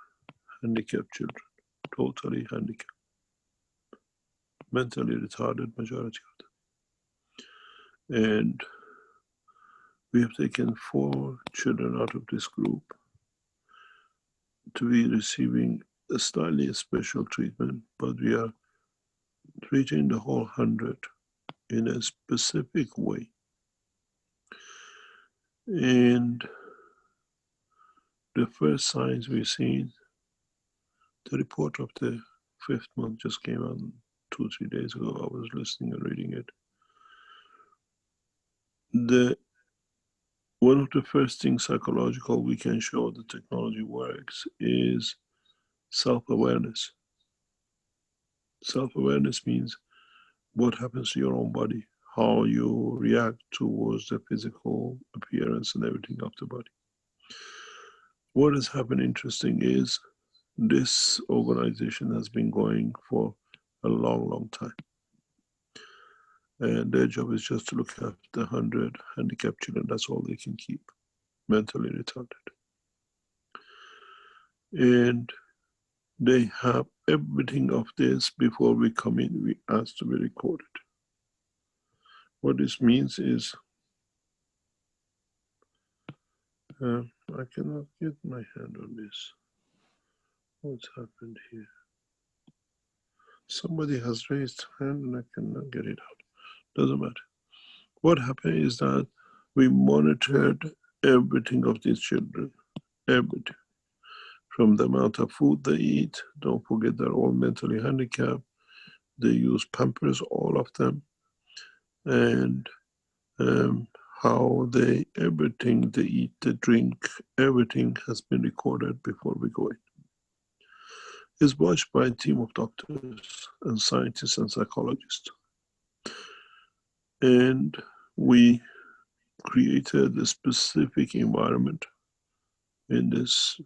handicapped children, totally handicapped, mentally retarded, majority of them. And we have taken 4 children out of this group to be receiving a slightly special treatment, but we are treating the whole 100 in a specific way. And the first signs we've seen, the report of the 5th month just came out 2-3 days ago. I was listening and reading it. One of the first things psychological we can show the technology works is self-awareness. Self-awareness means what happens to your own body, how you react towards the physical appearance and everything of the body. What has happened interesting is this organization has been going for a long, long time. And their job is just to look after 100 handicapped children. That's all they can keep, mentally retarded. And they have everything of this before we come in, we ask to be recorded. What this means is, I cannot get my hand on this. What's happened here? Somebody has raised hand and I cannot get it out. Doesn't matter. What happened is that we monitored everything of these children, everything. From the amount of food they eat, don't forget they're all mentally handicapped. They use Pampers, all of them. And how everything they eat, they drink, everything has been recorded before we go in. It's watched by a team of doctors and scientists and psychologists. And we created a specific environment in this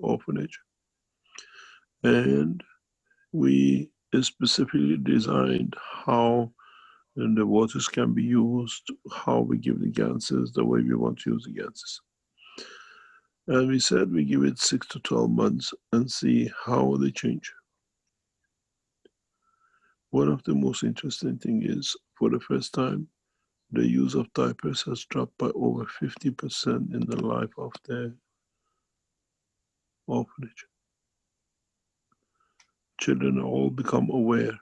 orphanage. And we specifically designed how the waters can be used, how we give the gases, the way we want to use the gases. And we said we give it 6 to 12 months and see how they change. One of the most interesting things is, for the first time, the use of diapers has dropped by over 50% in the life of the orphanage. Children all become aware.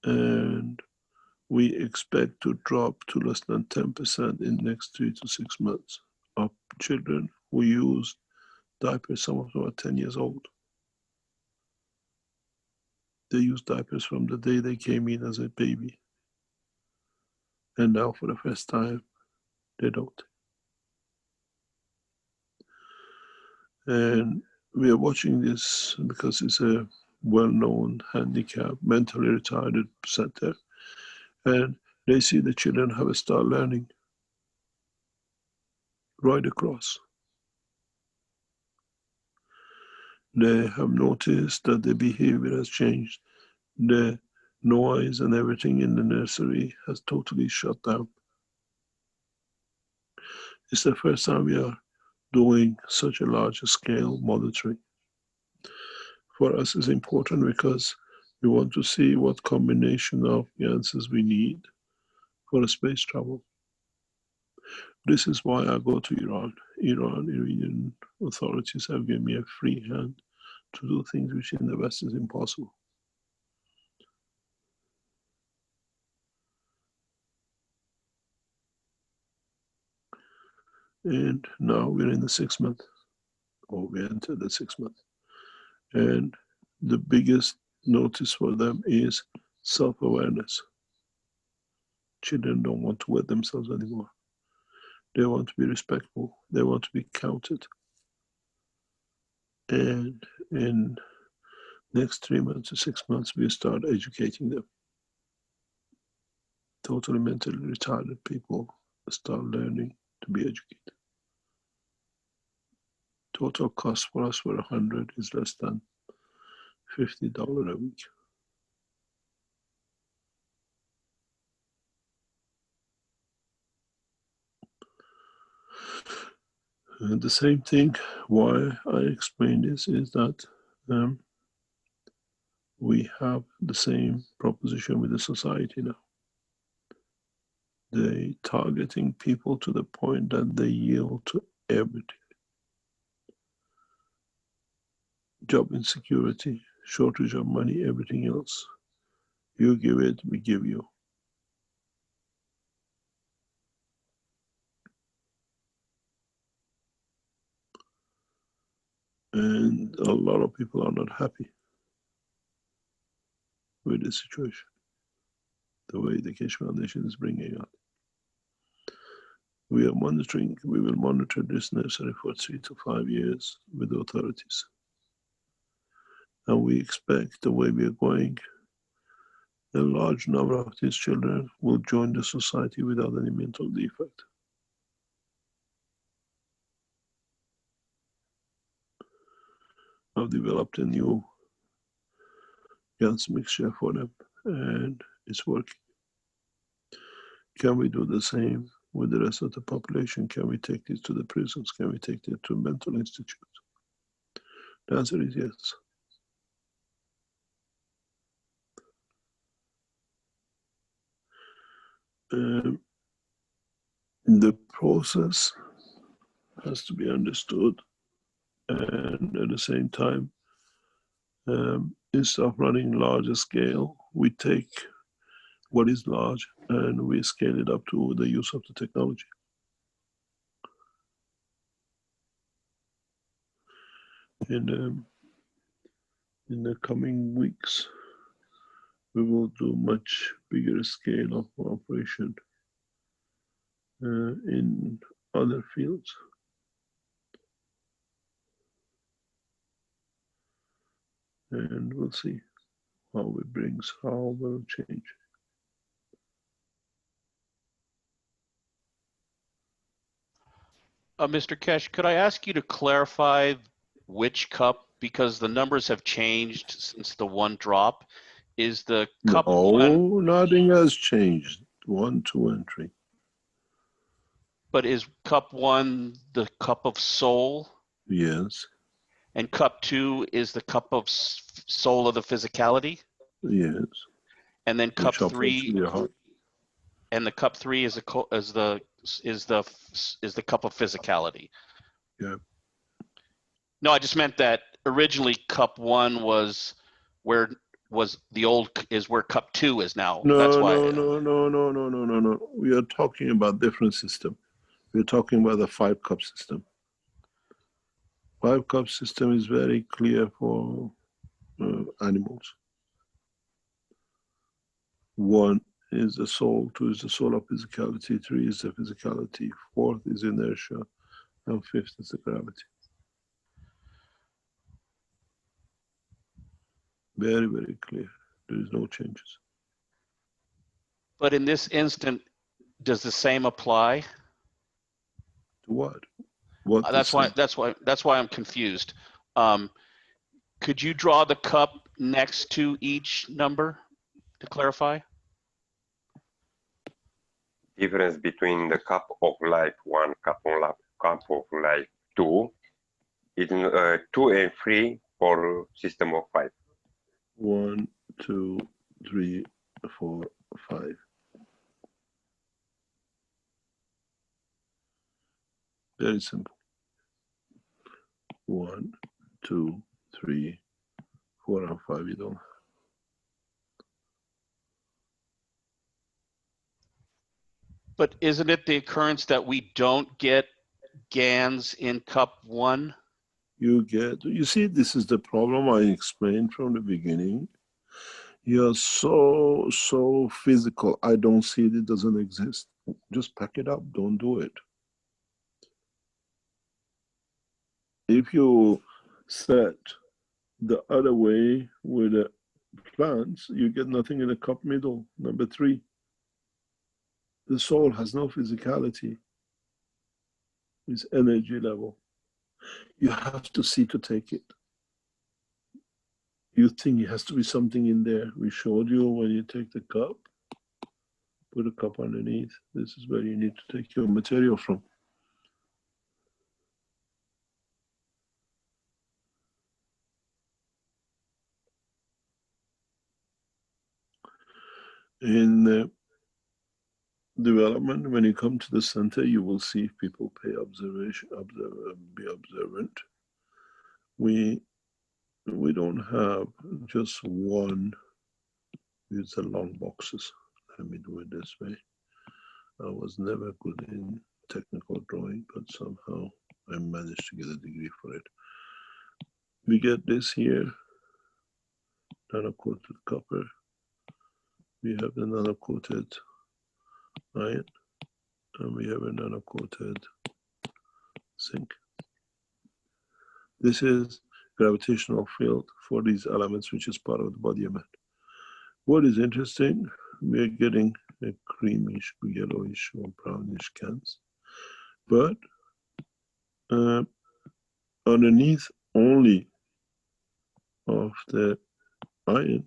And we expect to drop to less than 10% in the next 3 to 6 months of children who use diapers. Some of them are 10 years old. They use diapers from the day they came in as a baby. And now for the first time, they don't. And we are watching this because it's a well-known handicapped, mentally retarded center. And they see the children have start learning right across. They have noticed that the behavior has changed. The Noise and everything in the nursery has totally shut down. It's the first time we are doing such a large scale monitoring. For us, it's important because we want to see what combination of gases we need for space travel. This is why I go to Iran. Iranian authorities have given me a free hand to do things which in the West is impossible. And now we're in the 6th month, or we entered the 6th month. And the biggest notice for them is self-awareness. Children don't want to wet themselves anymore. They want to be respectful. They want to be counted. And in next 3 months to 6 months, we start educating them. Totally mentally retarded people start learning to be educated. Total cost for us for 100 is less than $50 a week. And the same thing, why I explain this is that we have the same proposition with the society now. They targeting people to the point that they yield to everything. Job insecurity, shortage of money, everything else. You give it, we give you. And a lot of people are not happy with the situation, the way the Keshe Foundation is bringing out. We are monitoring, we will monitor this nursery for 3 to 5 years with the authorities. And we expect the way we are going, a large number of these children will join the society without any mental defect. I've developed a new gas mixture for them and it's working. Can we do the same with the rest of the population? Can we take this to the prisons? Can we take it to mental institutes? The answer is yes. The process has to be understood, and at the same time, instead of running larger scale, we take what is large and we scale it up to the use of the technology. And in the coming weeks, we will do much bigger scale of operation in other fields. And we'll see how it brings, how it will change. Mr. Keshe, could I ask you to clarify which cup, because the numbers have changed since the one drop. Is the cup one, No, nothing has changed. 1, 2, and 3. but is cup one the cup of soul? Yes, And cup two is the cup of soul of the physicality? yes. And then cup Which are three, actually hard. and the cup three is the cup of physicality. Yeah. No, I just meant that originally cup one was where where cup two is now. That's No, why. no. We are talking about different system. We're talking about the 5-cup system. 5-cup system is very clear for animals. 1 is the soul, 2 is the soul of physicality, 3 is the physicality, 4th is inertia, and 5th is the gravity. Very, very clear. There is no changes. But in this instant, does the same apply? To what? What That's the why I'm confused. Could you draw the cup next to each number? to clarify? Difference between the cup of life 1, cup of life 2 is 2 and 3 for system of 5. 1, 2, 3, 4, 5. Very simple. 1, 2, 3, 4, and 5. You don't. But isn't it the occurrence that we don't get GANs in cup 1? You see, this is the problem I explained from the beginning. You're so physical. I don't see it. It doesn't exist. Just pack it up. Don't do it. If you set the other way with the plants, you get nothing in the cup middle. Number 3, the soul has no physicality. It's energy level. You have to see to take it. You think it has to be something in there. We showed you when you take the cup, put a cup underneath. This is where you need to take your material from. In development, when you come to the center, you will see people pay observation, be observant. We don't have just one. Use the long boxes. Let me do it this way. I was never good in technical drawing, but somehow I managed to get a degree for it. We get this here, nano-coated copper. We have the nano-coated iron, and we have a nano-coated zinc. This is gravitational field for these elements, which is part of the body of man. What is interesting, we are getting a creamish, yellowish, or brownish cans, but underneath only of the iron,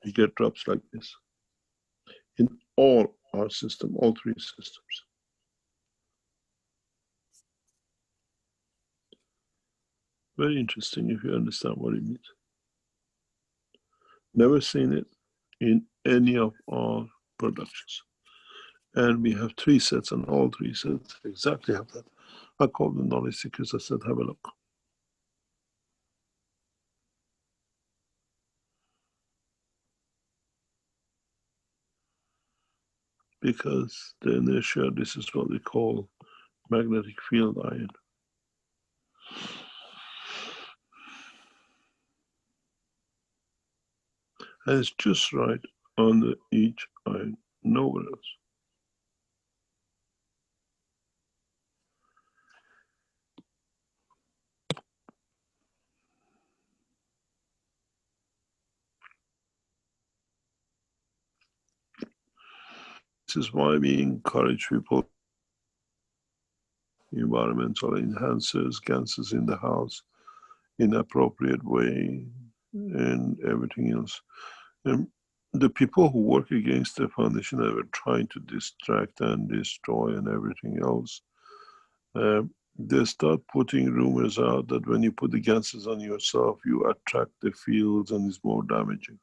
we get drops like this in all our system, all 3 systems. Very interesting if you understand what it means. Never seen it in any of our productions. And we have 3 sets, and all 3 sets exactly have that. I call them knowledge seekers. I said, have a look. Because the inertia, this is what we call magnetic field iron. And it's just right under each iron, nowhere else. This is why we encourage people, environmental enhancers, gases in the house, in appropriate way, and everything else. And the people who work against the foundation that were trying to distract and destroy and everything else, they start putting rumors out that when you put the gases on yourself, you attract the fields and it's more damaging.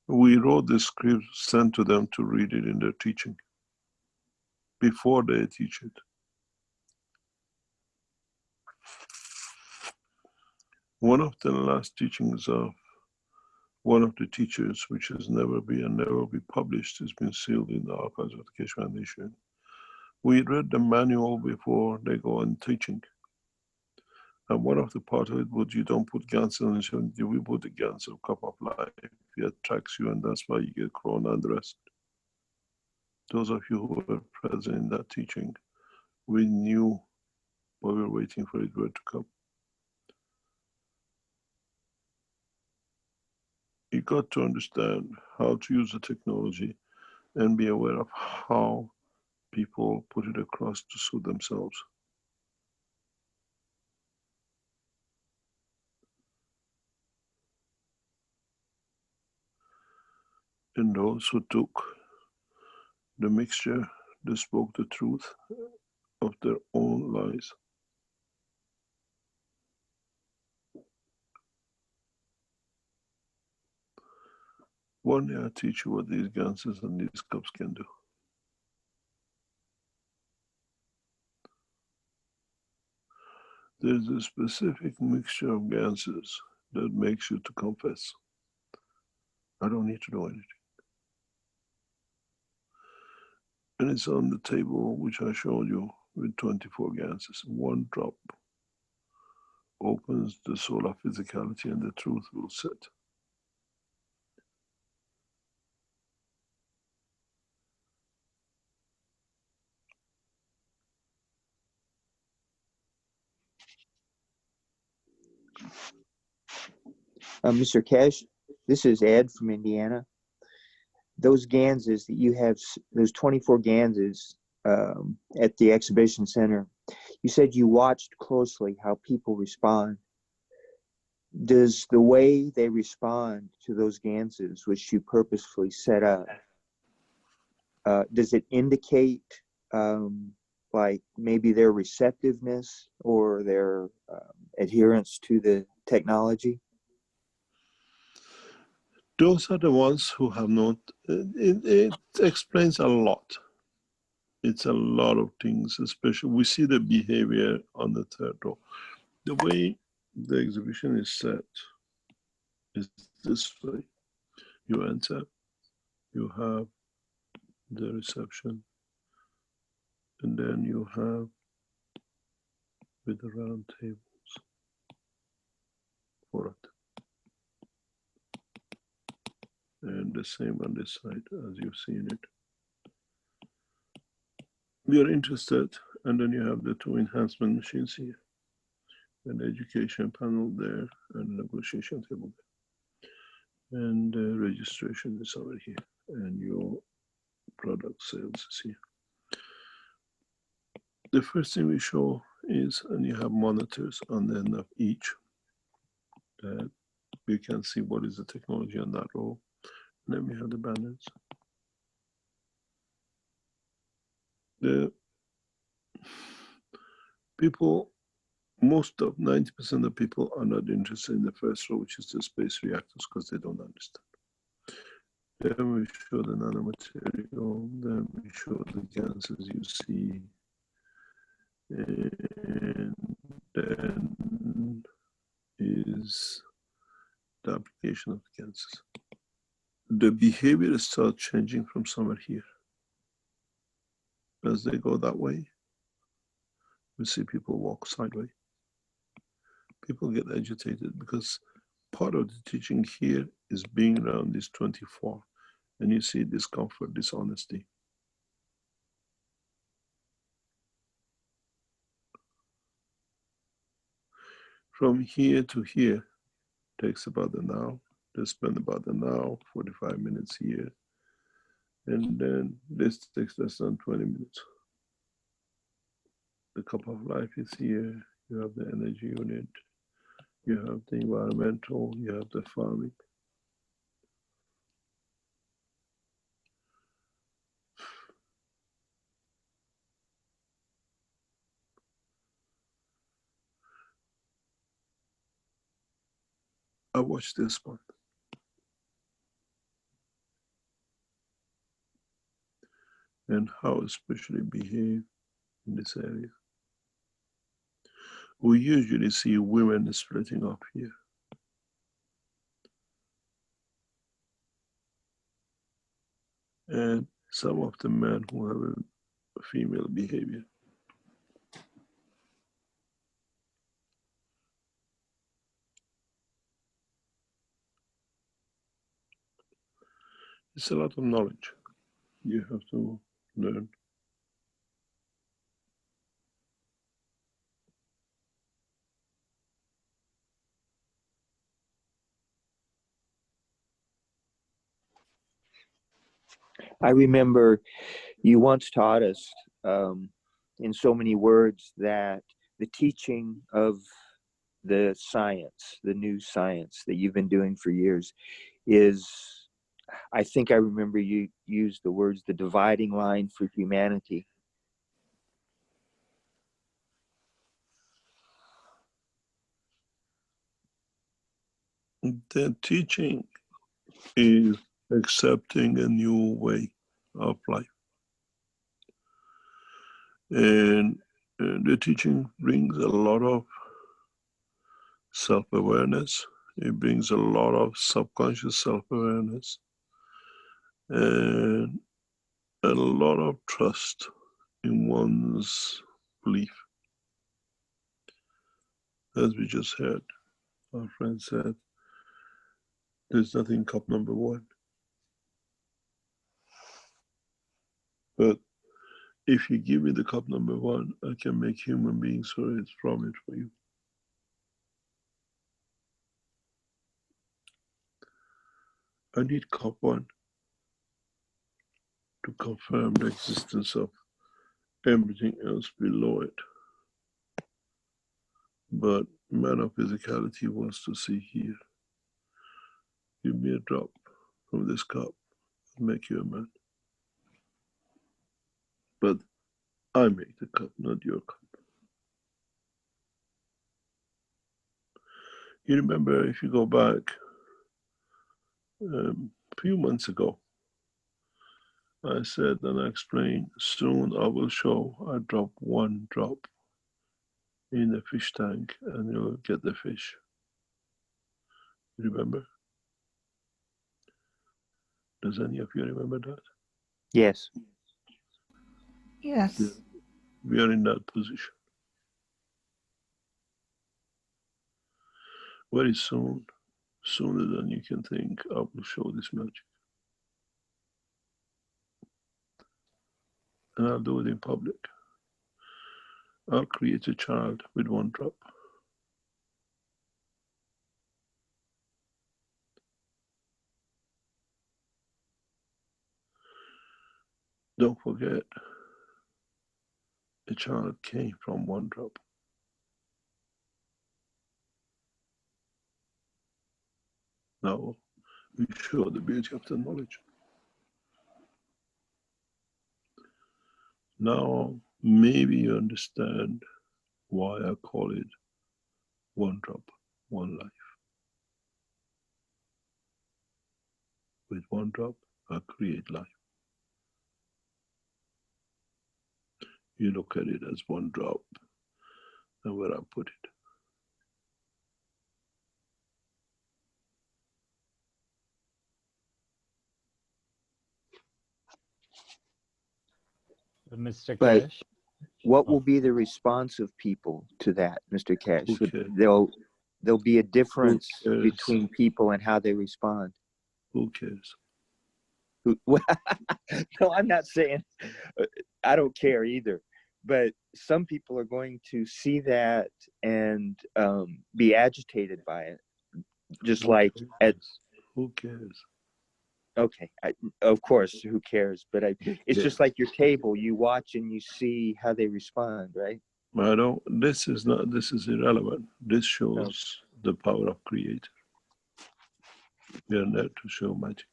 We wrote the script, sent to them to read it in their teaching before they teach it. One of the last teachings of one of the teachers, which has never been and never be published, has been sealed in the archives of the Keshe Foundation. We read the manual before they go on teaching. And one of the part of it was you don't put GANs on it, we put the GANs of cup of life. It attracts you, and that's why you get corona and the rest. Those of you who were present in that teaching, we knew what we were waiting for it were to come. You got to understand how to use the technology and be aware of how people put it across to suit themselves. And those who took the mixture, they spoke the truth of their own lies. One day I'll teach you what these ganses and these cups can do. There's a specific mixture of ganses that makes you to confess. I don't need to do anything. And it's on the table, which I showed you, with 24 ganses. One drop opens the solar physicality and the truth will set. Mr. Keshe, this is Ed from Indiana. Those ganses that you have, those 24 ganses at the exhibition center, you said you watched closely how people respond. Does the way they respond to those ganses, which you purposefully set up, does it indicate like maybe their receptiveness or their adherence to the technology? Those are the ones who have not, it explains a lot. It's a lot of things, especially we see the behavior on the third row. The way the exhibition is set is this way. You enter, you have the reception, and then you have with the round tables for it. And the same on this side as you've seen it. We are interested, and then you have the two enhancement machines here, an education panel there, and a negotiation table there. And the registration is over here, and your product sales is here. The first thing we show is, and you have monitors on the end of each, that we can see what is the technology on that row. And then we have the banners. The people, most of 90% of people are not interested in the first row, which is the space reactors, because they don't understand. Then we show the nanomaterial, then we show the gases you see, and then is the application of the gases. The behavior starts changing from somewhere here. As they go that way, we see people walk sideways. People get agitated because part of the teaching here is being around this 24, and you see discomfort, dishonesty. From here to here takes about an hour. They spend about an hour, 45 minutes here. And then this takes less than 20 minutes. The cup of life is here. You have the energy unit. You have the environmental. You have the farming. I watched this one. And how especially behave in this area. We usually see women splitting up here. And some of the men who have a female behavior. It's a lot of knowledge you have to learn. I remember you once taught us in so many words that the teaching of the science, the new science that you've been doing for years, is I think I remember you used the words the dividing line for humanity. The teaching is accepting a new way of life. And the teaching brings a lot of self-awareness. It brings a lot of subconscious self-awareness and a lot of trust in one's belief. As we just heard, our friend said, there's nothing cup number one. But if you give me the cup number one, I can make human beings from it for you. I need cup one to confirm the existence of everything else below it. But man of physicality wants to see here. Give me a drop from this cup, I'll make you a man. But I make the cup, not your cup. You remember, if you go back a few months ago, I said and I explained, soon I will show I drop one drop in a fish tank and you'll get the fish. You remember? Does any of you remember that? Yes. Yes. Yeah. We are in that position. Very soon, sooner than you can think, I will show this magic. And I'll do it in public. I'll create a child with one drop. Don't forget, a child came from one drop. Now, we show the beauty of the knowledge. Now, maybe you understand why I call it one drop, one life. With one drop, I create life. You look at it as one drop and where I put it. Mr. But Keshe? what will be the response of people to that, Mr. Keshe? Okay. There'll be a difference cares? between people and how they respond. Who cares? No, I'm not saying I don't care either, but some people are going to see that and be agitated by it, just like at. Who cares? Okay, of course, who cares? But it's Yeah. just like your table. You watch and you see how they respond, right? I don't. This is irrelevant. This shows the power of creator. We are there to show magic.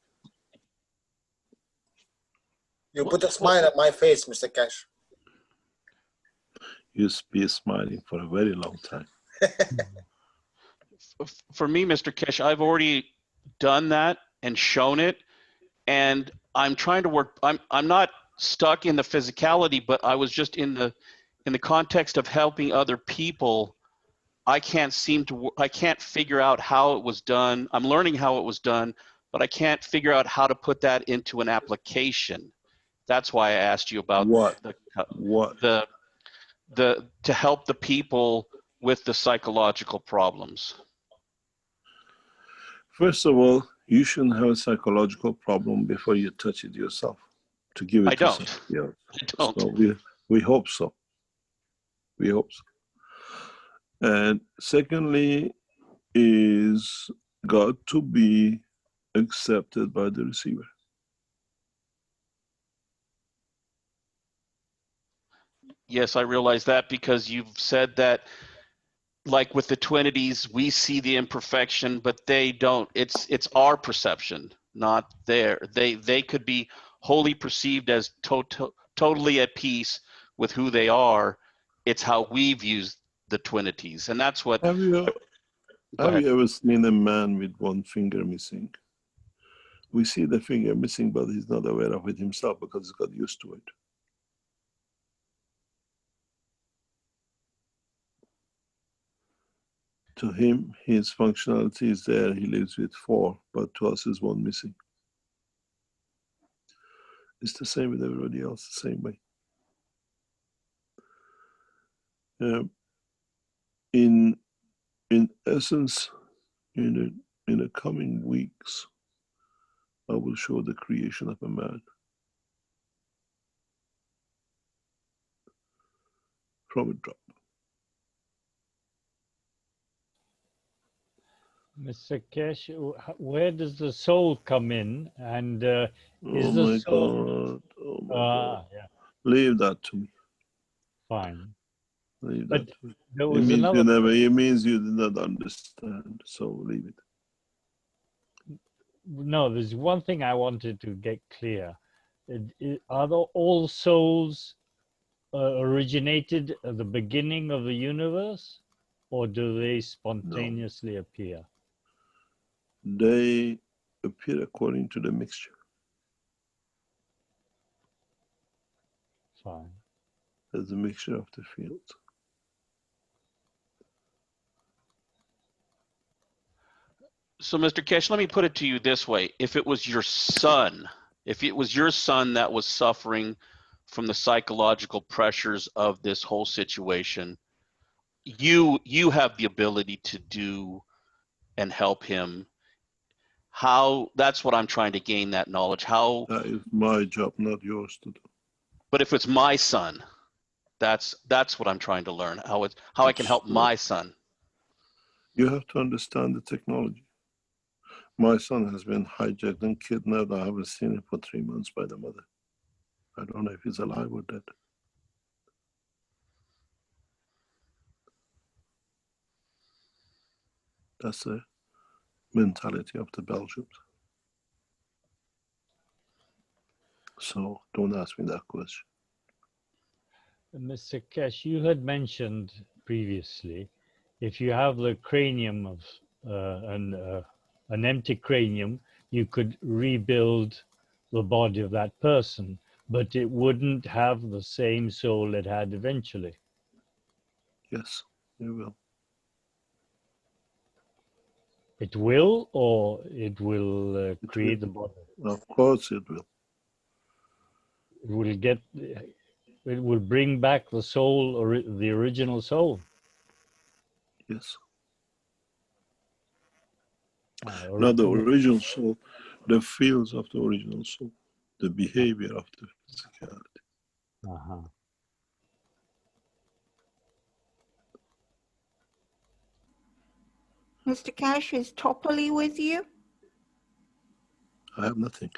You put a smile on my face, Mr. Keshe. You'll be smiling for a very long time. For me, Mr. Keshe, I've already done that and shown it, and I'm trying to work. I'm not stuck in the physicality, but I was just in the context of helping other people. I can't figure out how it was done. I'm learning how it was done, but I can't figure out how to put that into an application. That's why I asked you about What? to help the people with the psychological problems. First of all, you shouldn't have a psychological problem before you touch it yourself. To give it I to don't. somebody else. I don't. So we hope so. We hope so. And secondly, is got to be accepted by the receiver. Yes, I realize that because you've said that, like with the twinities, we see the imperfection, but they don't. It's our perception, not there. They could be wholly perceived as totally at peace with who they are. It's how we've used the twinities, and that's what. Have you ever seen a man with one finger missing? We see the finger missing, but he's not aware of it himself because he's got used to it. To him, his functionality is there. He lives with 4, but to us is 1 missing. It's the same with everybody else, the same way. In essence, in the coming weeks, I will show the creation of a man from a drop. Mr. Keshe, where does the soul come in? And is Oh the my soul? God! Oh my God! Yeah, Leave that to me. fine. Leave But that to me. there It was means another you never. question. It means you did not understand. So leave it. No, there's one thing I wanted to get clear. Are all souls originated at the beginning of the universe, or do they No, spontaneously appear? they appear according to the mixture. Fine. As a mixture of the fields. So, Mr. Keshe, let me put it to you this way: if it was your son that was suffering from the psychological pressures of this whole situation, you have the ability to do and help him. How? That's what I'm trying to gain that knowledge. How? That is my job, not yours to do. But if it's my son, that's what I'm trying to learn. How I can help my son. You have to understand the technology. My son has been hijacked and kidnapped. I haven't seen him for 3 months by the mother. I don't know if he's alive or dead. That's the mentality of the Belgians. So don't ask me that question. Mr. Keshe, you had mentioned previously, if you have the cranium of an empty cranium, you could rebuild the body of that person, but it wouldn't have the same soul it had eventually. Yes, you will. It will, or it will create the body. Of course it will. It will get. It will bring back the soul, or the original soul. Yes. Or Not the original soul, the fields of the original soul, the behavior of the physicality. Uh-huh. Mr. Keshe, is Toppoli with you? I have nothing.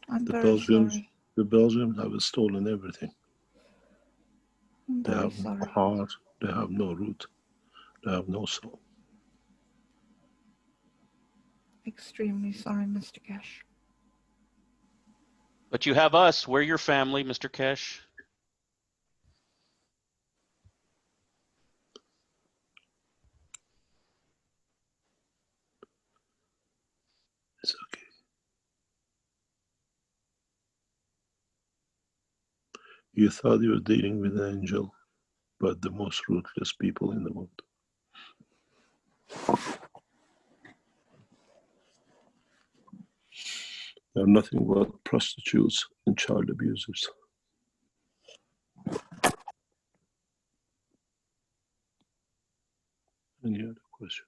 I'm The very Belgians, sorry. the Belgians have stolen everything. I'm They very have no sorry. heart, they have no root, they have no soul. Extremely sorry, Mr. Keshe. But you have us. We're your family, Mr. Keshe. It's okay. You thought you were dealing with an angel, but the most ruthless people in the world. They're nothing but prostitutes and child abusers. Any other question?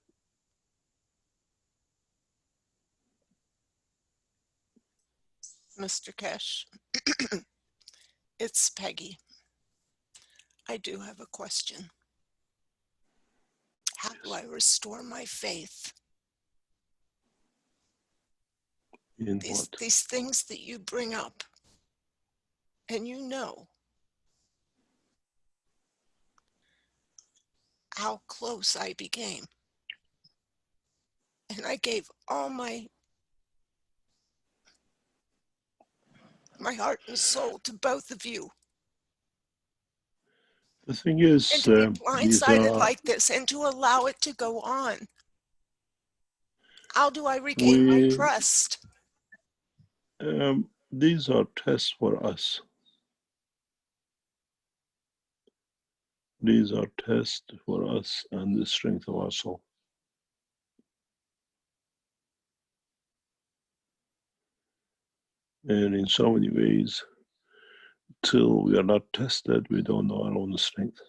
Mr. Keshe. It's Peggy. I do have a question. How do I restore my faith? In what? These things that you bring up, and you know how close I became. And I gave all my my heart and soul to both of you. The thing And is, to be these blindsided are, like this and to allow it to go on. How do I regain my we, trust? these are tests for us. These are tests for us and the strength of our soul. And in so many ways, till we are not tested, we don't know our own strength.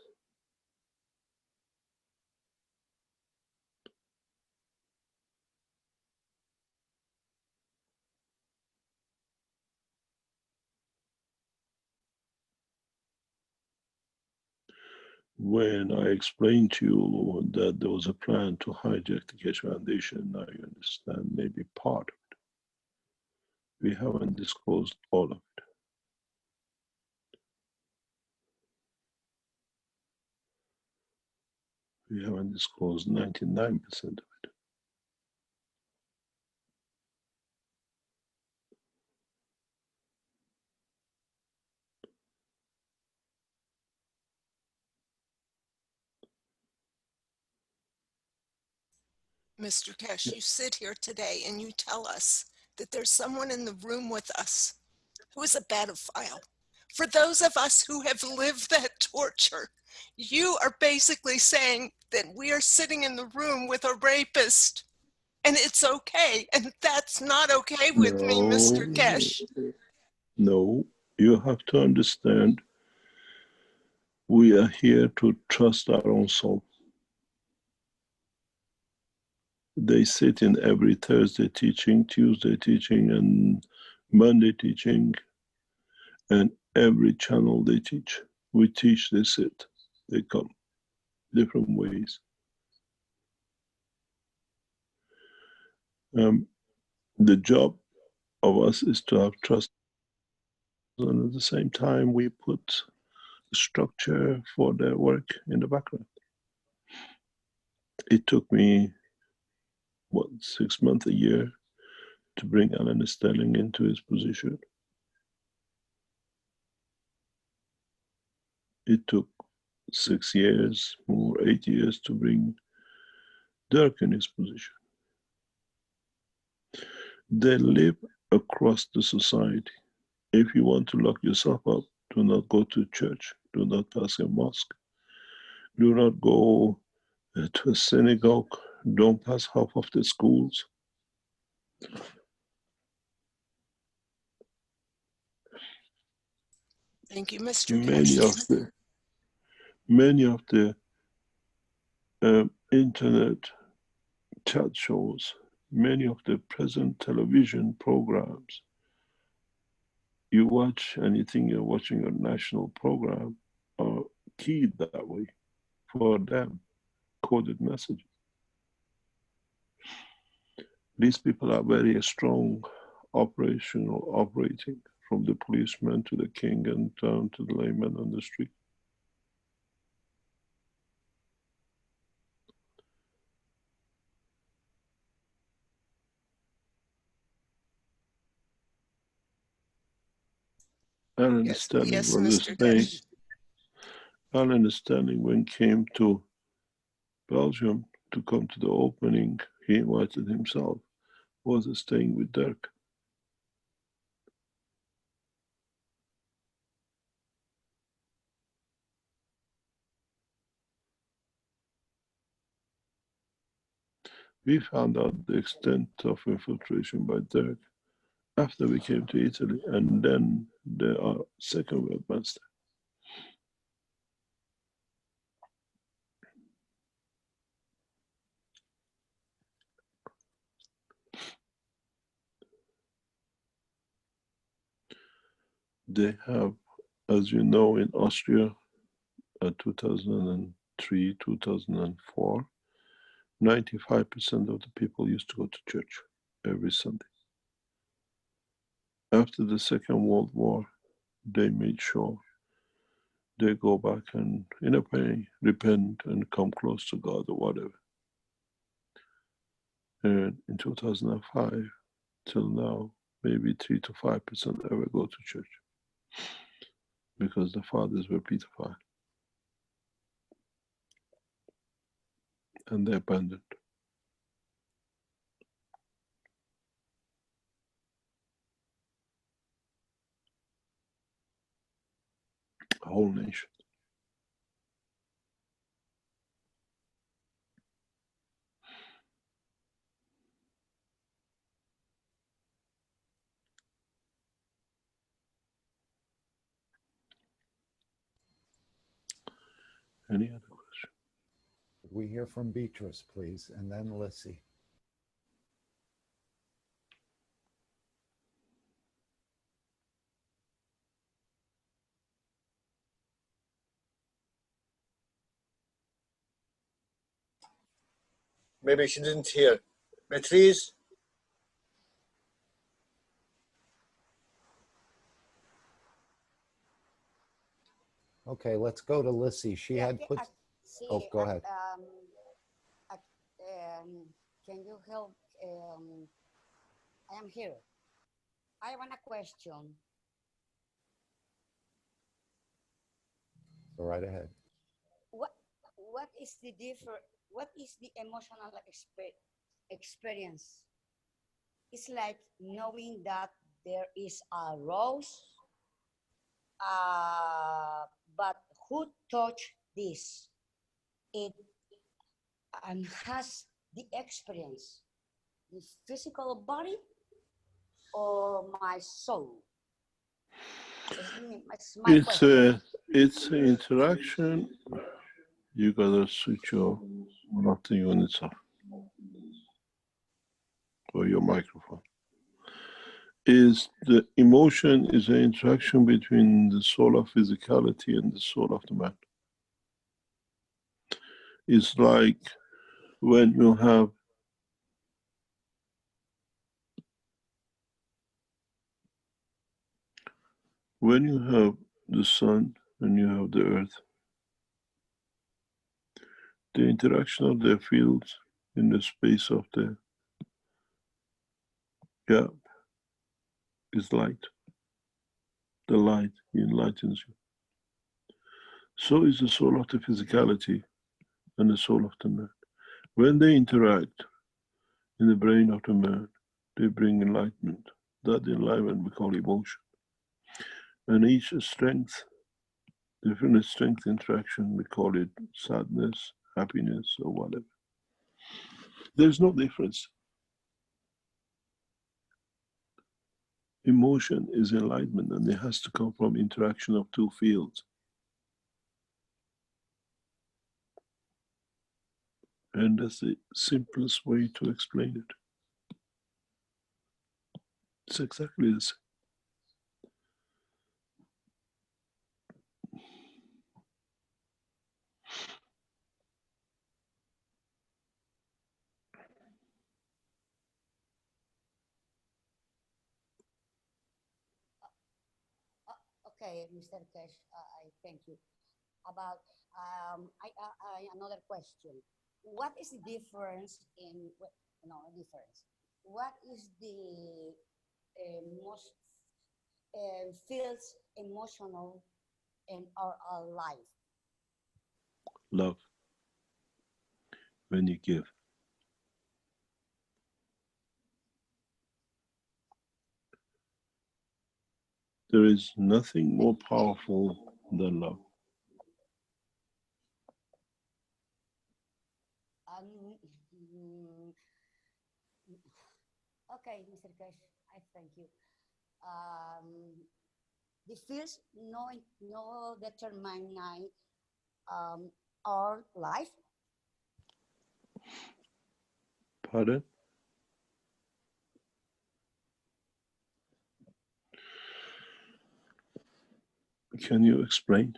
When I explained to you that there was a plan to hijack the Keshe Foundation, now you understand maybe part of it. We haven't disclosed all of it. We haven't disclosed 99% of it. Mr. Keshe, you sit here today and you tell us that there's someone in the room with us who is a pedophile. For those of us who have lived that torture, you are basically saying that we are sitting in the room with a rapist and it's okay. And that's not okay with me, Mr. Keshe. No, you have to understand we are here to trust our own soul. They sit in every Thursday teaching, Tuesday teaching, and Monday teaching, and every channel they teach. We teach, they sit, they come, different ways. The job of us is to have trust, and at the same time, we put structure for their work in the background. It took me, 6 months, a year, to bring Alan Sterling into his position. It took 6 years or 8 years to bring Dirk in his position. They live across the society. If you want to lock yourself up, do not go to church, do not pass a mosque, do not go to a synagogue, don't pass half of the schools. Thank you, Mr. Keshe. Many of the internet chat shows, many of the present television programs, you watch anything you're watching a national program are keyed that way for them, coded messages. These people are very strong operating from the policeman to the king and down to the layman on the street. Alan Sterling Yes, was Mr. staying. Keshe. Alan Sterling, when came to Belgium to come to the opening, he invited himself, was staying with Dirk. We found out the extent of infiltration by Dirk after we came to Italy, and then our second webmaster. They have, as you know, in Austria, 2003, 2004, 95% of the people used to go to church every Sunday. After the Second World War, they made sure they go back and, in a way, repent and come close to God or whatever. And in 2005 till now, maybe 3 to 5% ever go to church because the fathers were pedophile and they abandoned. A whole nation. Any other question? Could we hear from Beatrice, please, and then Lissy? Maybe she didn't hear. Beatrice? Okay, let's go to Lissy. She had put, oh, go ahead. Can you help? I am here. I want a question. Go right ahead. What is the what is the emotional experience? It's like knowing that there is a rose, but who touched this? It and has the experience, the physical body or my soul? It's an interaction. You gotta switch one of the units off or your microphone. Is the emotion is an interaction between the soul of physicality and the soul of the man. It's like when you have the sun and you have the earth, the interaction of their fields in the space of the gap is light. The light enlightens you. So is the soul of the physicality and the soul of the man. When they interact in the brain of the man, they bring enlightenment. That enlightenment we call emotion. And each strength, different strength interaction, we call it sadness, happiness, or whatever. There's no difference. Emotion is enlightenment, and it has to come from interaction of two fields. And that's the simplest way to explain it. It's exactly the same. Okay, Mr. Keshe, I thank you. About another question. What is the difference in difference? What is the most feels emotional in our life? Love. When you give. There is nothing more powerful than love. Okay, Mr. Keshe, I thank you. The feels no determine our life. Pardon? Can you explain?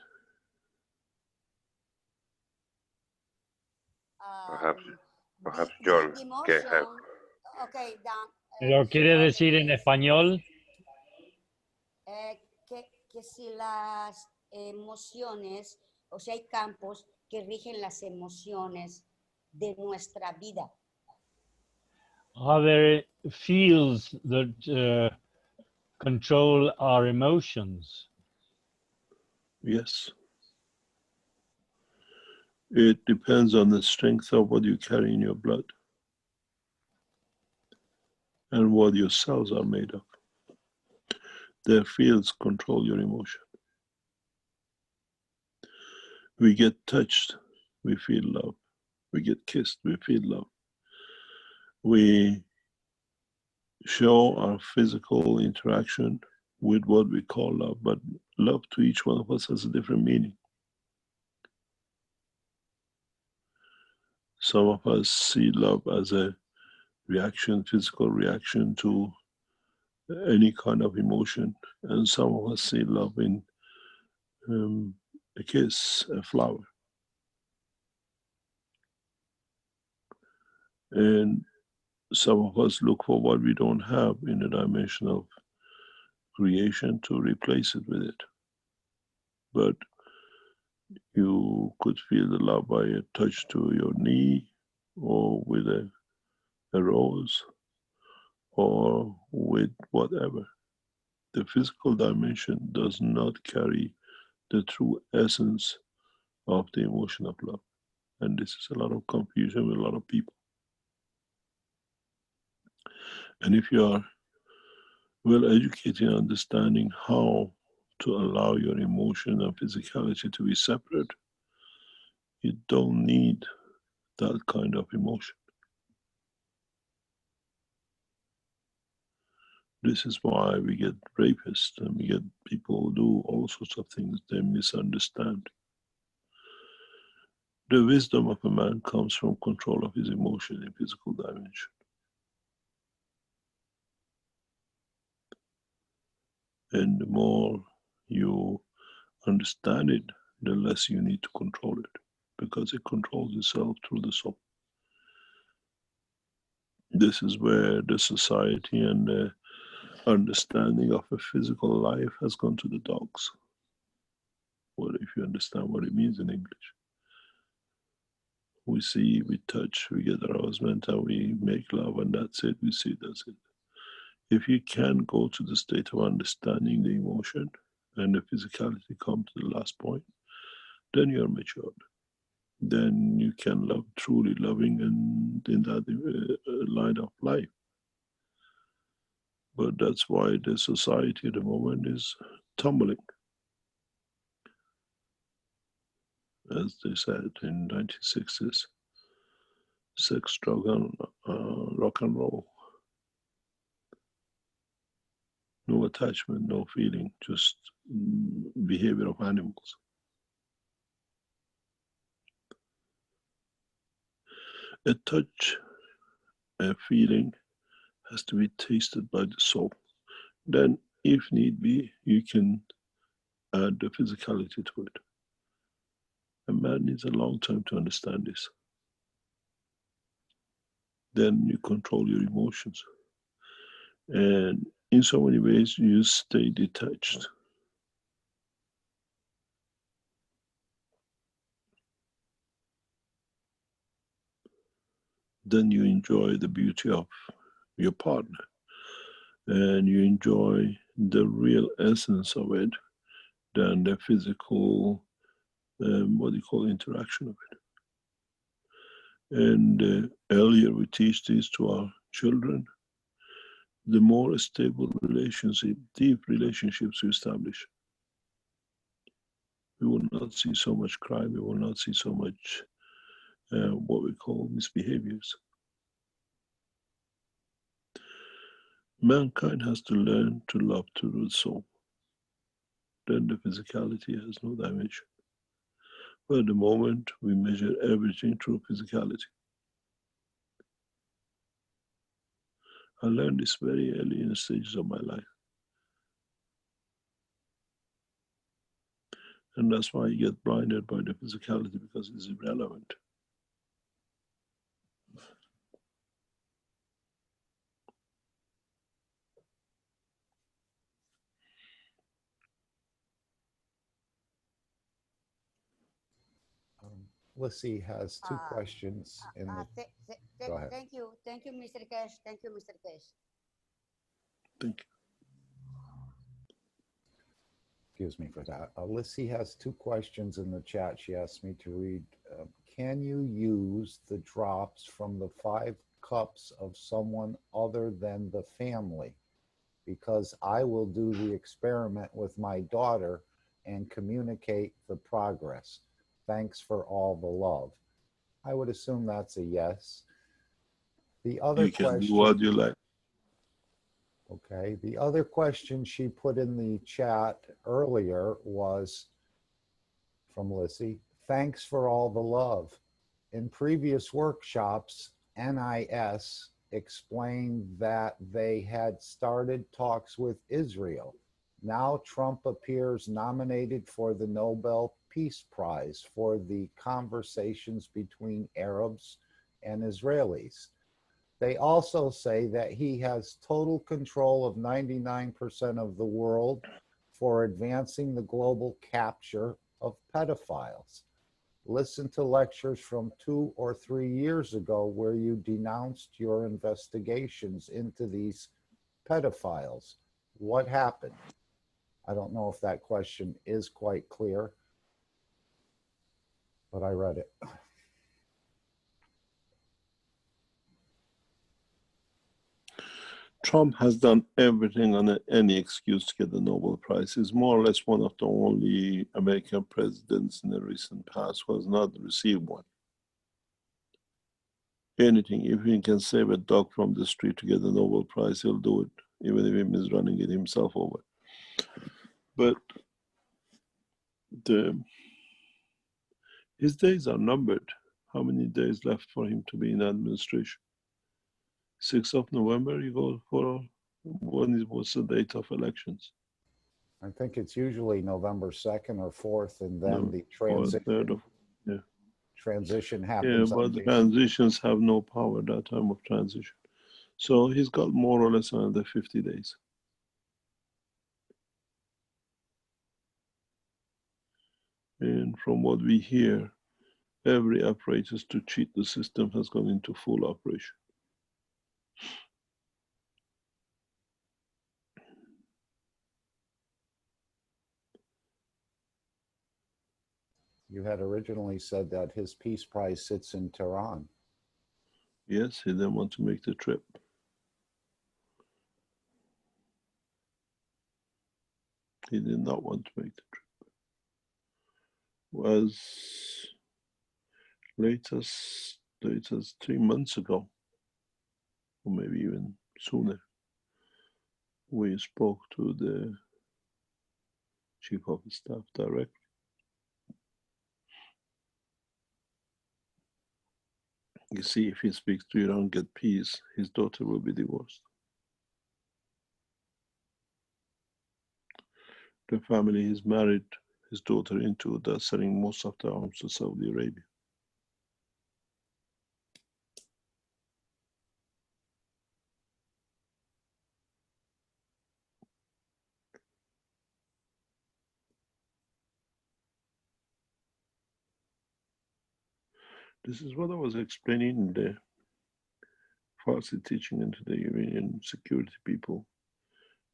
Perhaps John can help. Okay, ¿Lo quiere decir en español? Que si las emociones, o sea, hay campos que rigen las emociones de nuestra vida. Are there fields that control our emotions? Yes. It depends on the strength of what you carry in your blood and what your cells are made of. Their fields control your emotion. We get touched, we feel love. We get kissed, we feel love. We show our physical interaction with what we call love, but love to each one of us has a different meaning. Some of us see love as a reaction, physical reaction to any kind of emotion, and some of us see love in a kiss, a flower. And some of us look for what we don't have in the dimension of creation to replace it with it. But you could feel the love by a touch to your knee, or with a rose, or with whatever. The physical dimension does not carry the true essence of the emotion of love. And this is a lot of confusion with a lot of people. And if you are well educated in understanding how to allow your emotion and physicality to be separate, you don't need that kind of emotion. This is why we get rapists and we get people who do all sorts of things they misunderstand. The wisdom of a man comes from control of his emotion in physical dimension. And the more you understand it, the less you need to control it, because it controls itself through the soul. This is where the society and the understanding of a physical life has gone to the dogs. What if you understand what it means in English? We see, we touch, we get arousement, and we make love, and that's it. We see, that's it. If you can go to the state of understanding the emotion and the physicality come to the last point, then you're matured. Then you can love, truly loving, and in that line of life. But that's why the society at the moment is tumbling. As they said in 1960s, sex, drug, and rock and roll. No attachment, no feeling, just behavior of animals. A touch, a feeling has to be tasted by the soul. Then, if need be, you can add the physicality to it. A man needs a long time to understand this. Then you control your emotions. And in so many ways, you stay detached. Then you enjoy the beauty of your partner, and you enjoy the real essence of it than the physical, what do you call, interaction of it. And earlier we teach this to our children, the more stable relationship, deep relationships we establish, we will not see so much crime, we will not see so much what we call misbehaviors. Mankind has to learn to love through the soul. Then the physicality has no dimension. But at the moment, we measure everything through physicality. I learned this very early in the stages of my life. And that's why you get blinded by the physicality, because it's irrelevant. Lissy has two Uh, questions in the. Go ahead. Thank you, Mr. Keshe. Thank you, Mr. Keshe. Thank you. Excuse me for that. Lissy has two questions in the chat she asked me to read. Can you use the drops from the 5 cups of someone other than the family? Because I will do the experiment with my daughter and communicate the progress. Thanks for all the love. I would assume that's a yes. The other You can do question, what you like. okay, the other question she put in the chat earlier was from Lissy. Thanks for all the love. In previous workshops, NIS explained that they had started talks with Israel. Now Trump appears nominated for the Nobel Peace Prize for the conversations between Arabs and Israelis. They also say that he has total control of 99% of the world for advancing the global capture of pedophiles. Listen to lectures from 2 or 3 years ago where you denounced your investigations into these pedophiles. What happened? I don't know if that question is quite clear, but I read it. Trump has done everything on any excuse to get the Nobel Prize. He's more or less one of the only American presidents in the recent past who has not received one. Anything, if he can save a dog from the street to get the Nobel Prize, he'll do it, even if he is running it himself over. But his days are numbered. How many days left for him to be in administration? 6th of November, you go for, what's the date of elections? I think it's usually November 2nd or 4th, and then No, the or 3rd of, transition yeah, happens on but January. transitions have no power that time of transition. So he's got more or less another 50 days. And from what we hear, every apparatus to cheat the system has gone into full operation. You had originally said that his Peace Prize sits in Tehran. Yes, he didn't want to make the trip. He did not want to make the trip. Was late as 3 months ago, or maybe even sooner, we spoke to the chief of staff directly. You see, if he speaks to Iran, get peace, his daughter will be divorced. The family he's married his daughter into, they're selling most of the arms to Saudi Arabia. This is what I was explaining in the Farsi teaching into the Iranian security people.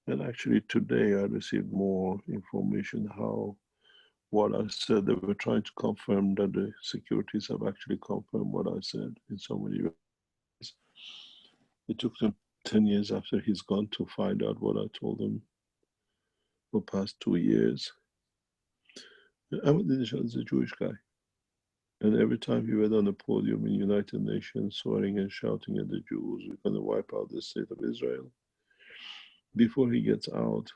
And actually today I received more information how what I said, they were trying to confirm that the securities have actually confirmed what I said in so many ways. It took them 10 years after he's gone to find out what I told them for the past 2 years. Ahmadinejad is a Jewish guy. And every time he went on the podium in United Nations, swearing and shouting at the Jews, we're going to wipe out the state of Israel. Before he gets out,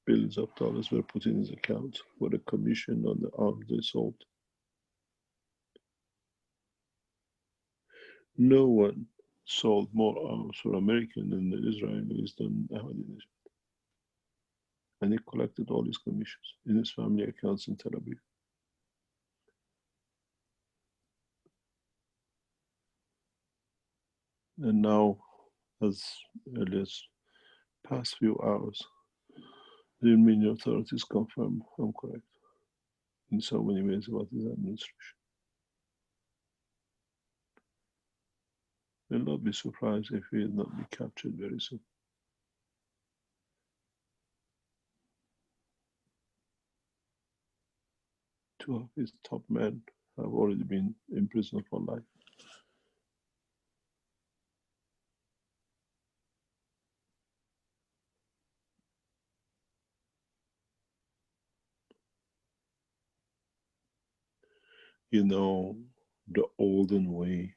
billions of dollars were put in his account for the commission on the arms they sold. No one sold more arms for American than the Israelis than Ahmadinejad. And he collected all his commissions in his family accounts in Tel Aviv. And now, as early as past few hours, the Armenian authorities confirm I'm correct in so many ways about his administration. I'll not be surprised if he will not be captured very soon. two of his top men have already been imprisoned for life. You know, the olden way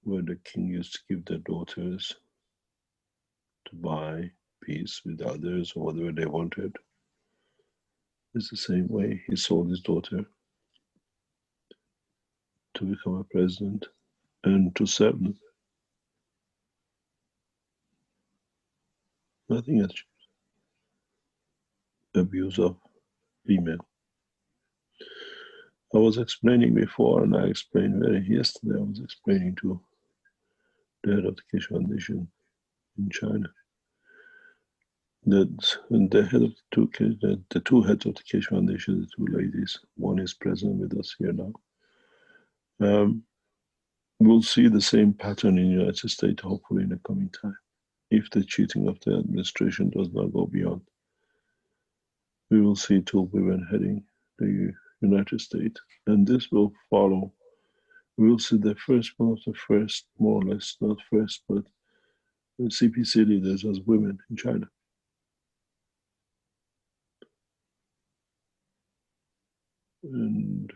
where the king used to give their daughters to buy peace with others or whatever they wanted. It's the same way he sold his daughter to become a president and to serve them. Nothing else. Abuse of female. I was explaining before, and I explained yesterday, I was explaining to the head of the Keshe Foundation in China that the head of the two heads of the Keshe Foundation, the two ladies, one is present with us here now. We'll see the same pattern in the United States, hopefully in the coming time, if the cheating of the administration does not go beyond. We will see two women heading the United States, and this will follow. We will see the first one of the first, more or less, not first, but the CPC leaders as women in China. And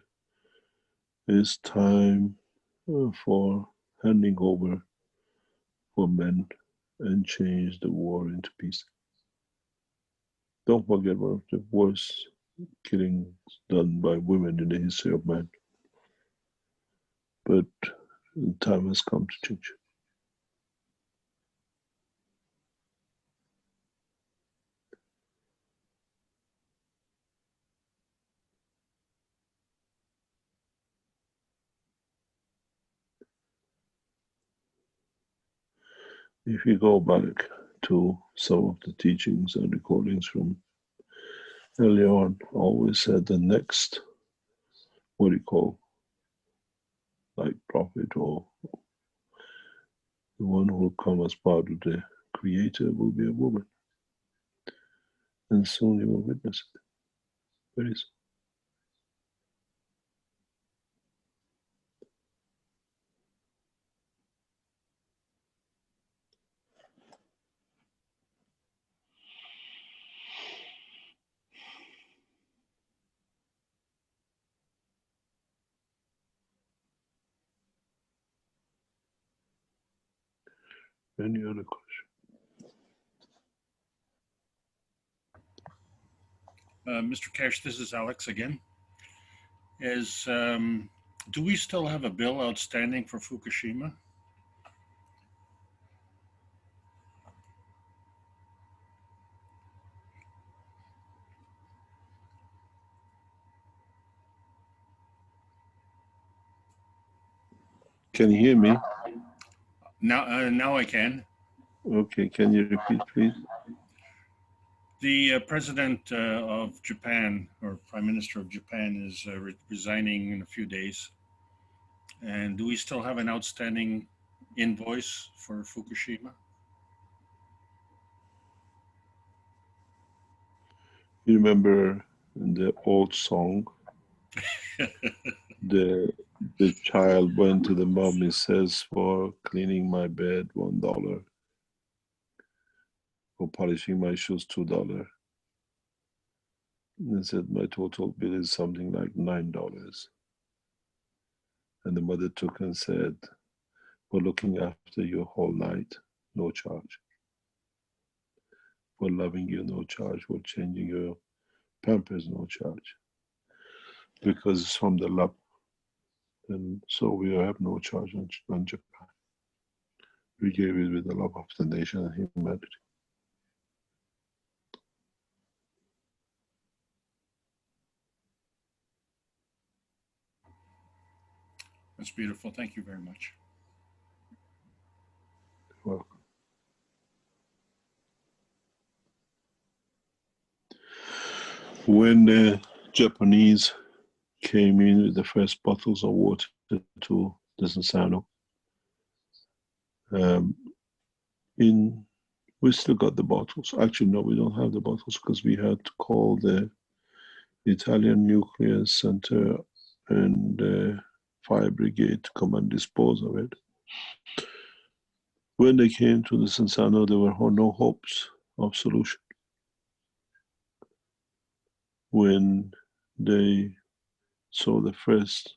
it's time for handing over for men and change the war into peace. Don't forget one of the worst killings done by women in the history of man. But the time has come to change. If you go back to some of the teachings and recordings from early on, I always said the next, what do you call, like prophet or the one who will come as part of the creator will be a woman. And soon you will witness it. Very soon. Any other question? Mr. Keshe, this is Alex again. Do we still have a bill outstanding for Fukushima? Can you hear me? Now I can. Okay, can you repeat, please? The president of Japan, or Prime Minister of Japan, is resigning in a few days. And do we still have an outstanding invoice for Fukushima? You remember the old song? the child went to the mom and says, for cleaning my bed, $1. For polishing my shoes, $2. And said, my total bill is something like $9. And the mother took and said, for looking after you whole night, no charge. For loving you, no charge. For changing your pampers, no charge. Because it's from the love. And so we have no charge on Japan. We gave it with the love of the nation and humanity. That's beautiful. Thank you very much. You're welcome. When the Japanese came in with the first bottles of water to Desensano, we still got the bottles. Actually, no, we don't have the bottles because we had to call the Italian Nuclear Center and the fire brigade to come and dispose of it. When they came to the Sensano, there were no hopes of solution. When they saw the first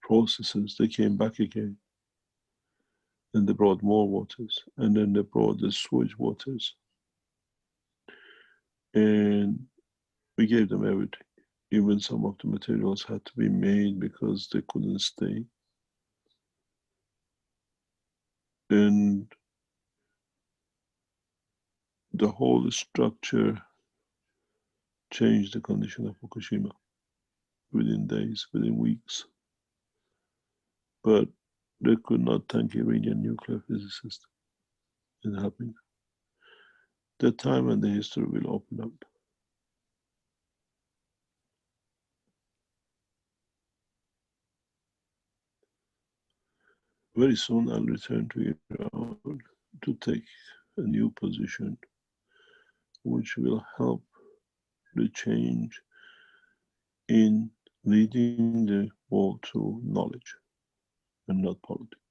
processes, they came back again. Then they brought more waters, and then they brought the sewage waters. And we gave them everything. Even some of the materials had to be made because they couldn't stay. And the whole structure changed the condition of Fukushima within days, within weeks. But they could not thank Iranian nuclear physicists in helping. The time and the history will open up. Very soon I'll return to Iran to take a new position which will help the change in leading the world to knowledge and not politics.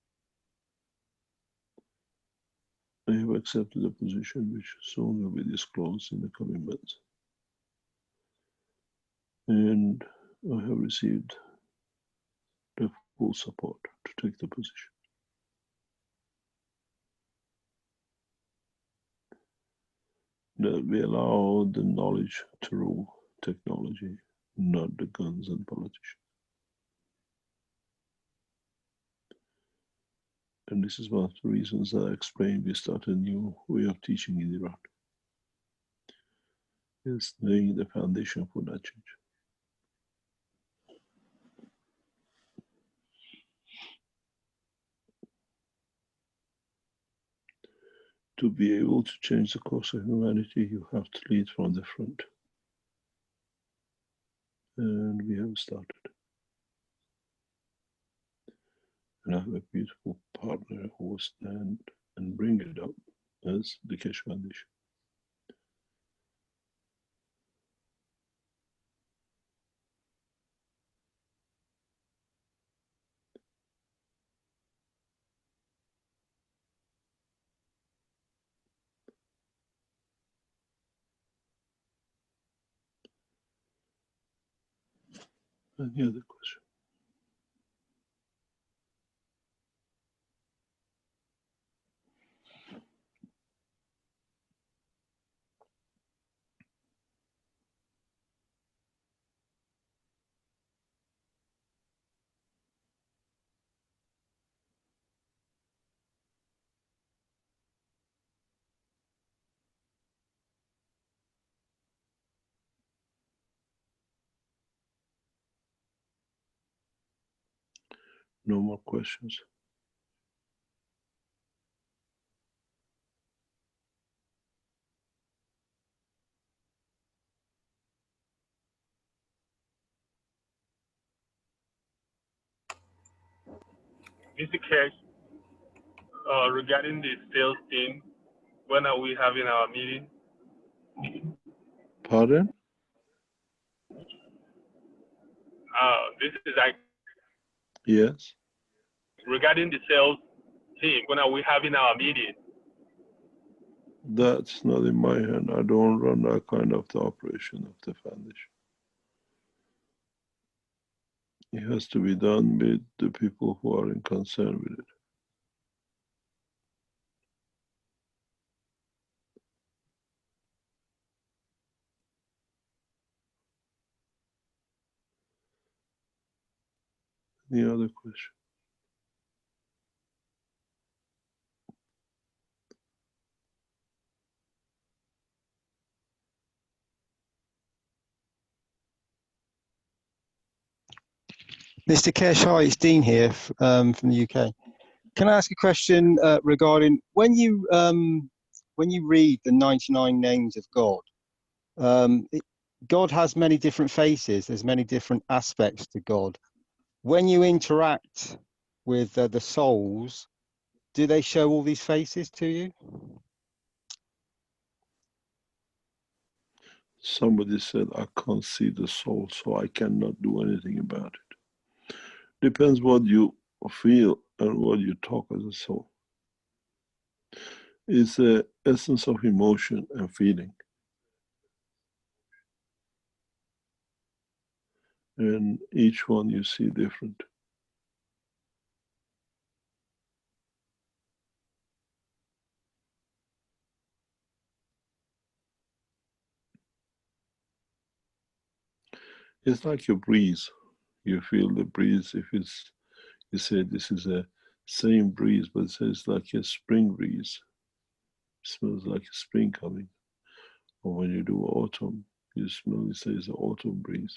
I have accepted a position which soon will be disclosed in the coming months. And I have received the full support to take the position. That we allow the knowledge to rule technology, not the guns and politicians. And this is one of the reasons that I explained we start a new way of teaching in Iran. It's laying the foundation for that change. To be able to change the course of humanity, you have to lead from the front. And we have started. And I have a beautiful partner who will stand and bring it up as the Keshe Foundation. Any other question? No more questions. Mr. Keshe, regarding the sales team, when are we having our meeting? Pardon? This is like Yes. regarding the sales team, when are we having our meeting? That's not in my hand. I don't run that kind of the operation of the foundation. It has to be done with the people who are in concern with it. Any other question? Mr. Keshe, hi, it's Dean here from the UK. Can I ask a question regarding when you read the 99 names of God? God has many different faces. There's many different aspects to God. When you interact with the souls, do they show all these faces to you? Somebody said, I can't see the soul, so I cannot do anything about it. Depends what you feel and what you talk as a soul. It's the essence of emotion and feeling. And each one you see different. It's like your breeze. You feel the breeze. If it's, you say this is a same breeze, but it says like a spring breeze. It smells like a spring coming. Or when you do autumn, you smell, it says the autumn breeze.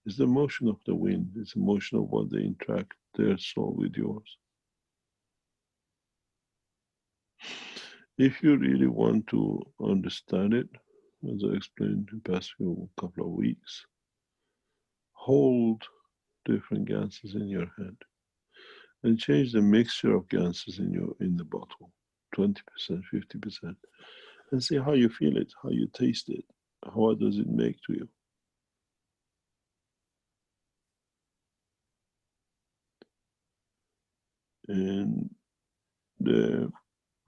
It's the motion of the wind. It's the motion of what they interact their soul with yours. If you really want to understand it, as I explained in the past couple of weeks, hold different gases in your hand and change the mixture of gases in the bottle, 20%, 50%, and see how you feel it, how you taste it, what does it make to you. And the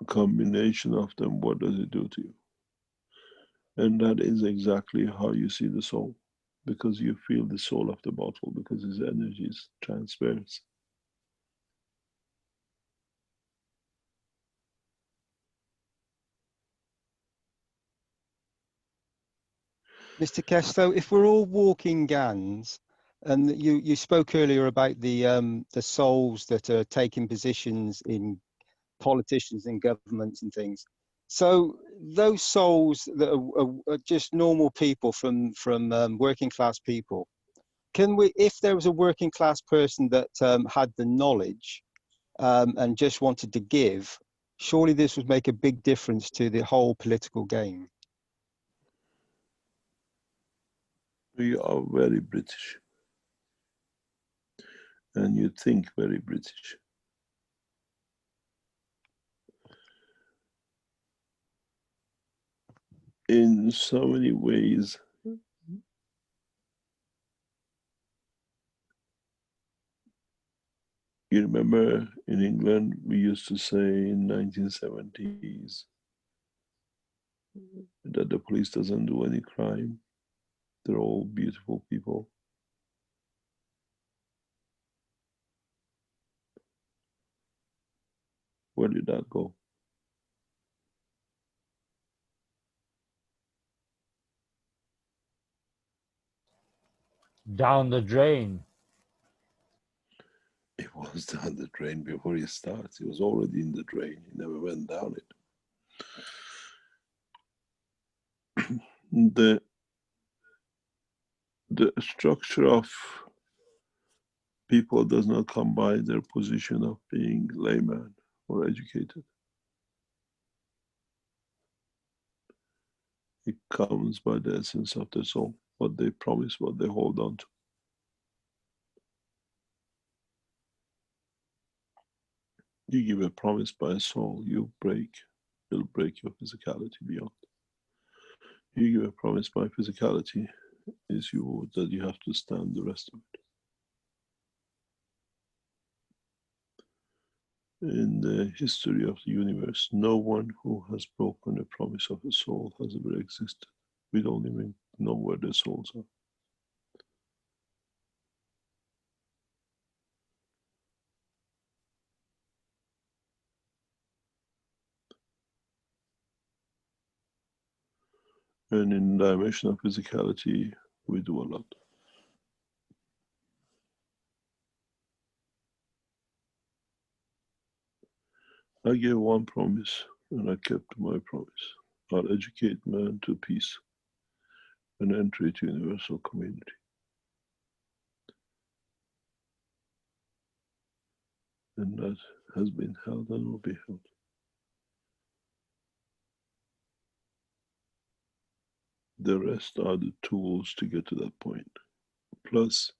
combination of them, what does it do to you? And that is exactly how you see the soul, because you feel the soul of the bottle, because its energy is transparent. Mr. Keshe, so if we're all walking GANs, and you spoke earlier about the souls that are taking positions in politicians and governments and things. So those souls that are just normal people from working class people, can we, if there was a working class person that had the knowledge and just wanted to give, surely this would make a big difference to the whole political game. We are very British, and you think very British. In so many ways, you remember in England, we used to say in 1970s that the police doesn't do any crime. They're all beautiful people. Where did that go? Down the drain. It was down the drain before he starts. It was already in the drain. He never went down it. The structure of people does not come by their position of being layman or educated. It comes by the essence of their soul, what they promise, what they hold on to. You give a promise by a soul, you break. It'll break your physicality beyond. You give a promise by physicality, is you that you have to stand the rest of it. In the history of the universe, no one who has broken a promise of a soul has ever existed. We don't even know where their souls are. And in the dimension of physicality, we do a lot. I gave one promise, and I kept my promise. I'll educate man to peace and enter into universal community. And that has been held and will be held. The rest are the tools to get to that point. Plus,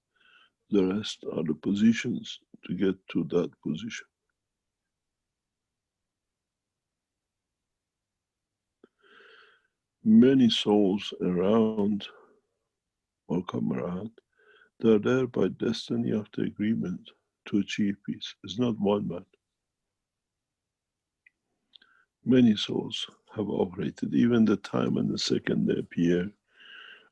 the rest are the positions to get to that position. many souls around or come around. They're there by destiny of the agreement to achieve peace. It's not one man. Many souls have operated, even the time and the second they appear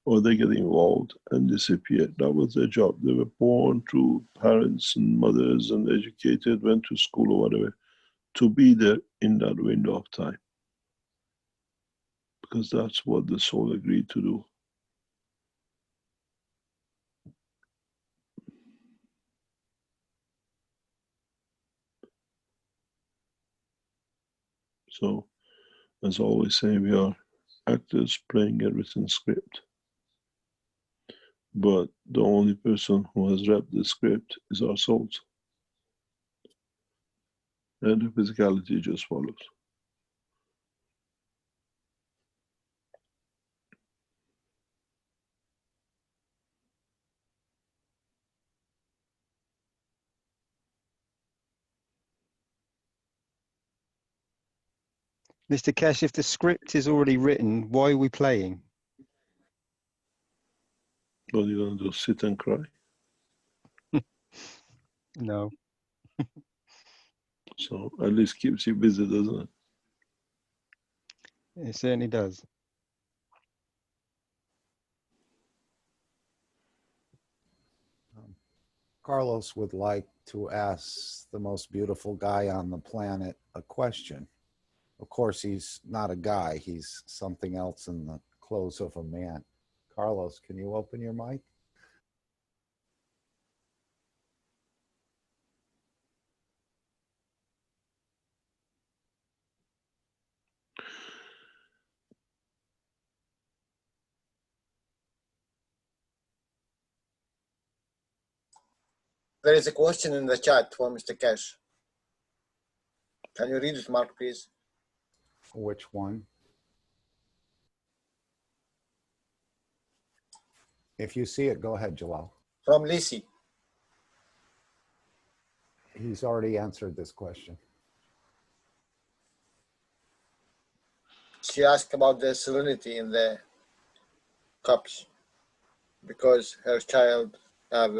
or they get involved and disappear. That was their job. They were born to parents and mothers and educated, went to school or whatever, to be there in that window of time. Because that's what the soul agreed to do. So, as I always say, we are actors playing a written script. But the only person who has read the script is our souls. And the physicality just follows. Mr. Keshe, if the script is already written, why are we playing? What are you going to do? Sit and cry? No. So at least keeps you busy, doesn't it? It certainly does. Carlos would like to ask the most beautiful guy on the planet a question. Of course, he's not a guy. He's something else in the clothes of a man. Carlos, can you open your mic? There is a question in the chat for Mr. Keshe. Can you read it, Mark, please? Which one? If you see it, go ahead, Jalal. From Lisi. He's already answered this question. She asked about the salinity in the cups because her child have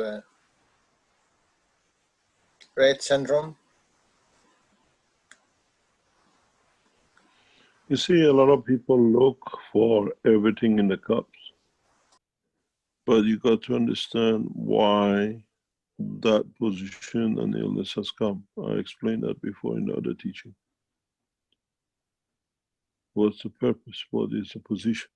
Rett syndrome. You see, a lot of people look for everything in the cups, but you got to understand why that position and illness has come. I explained that before in the other teaching. What's the purpose? What is the position?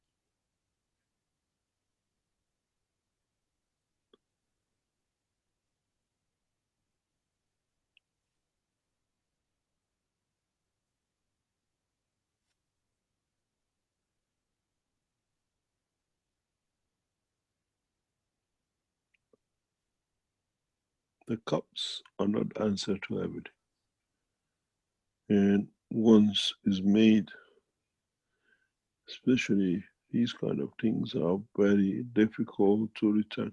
The cups are not answer to everything. And once is made, especially these kind of things are very difficult to return.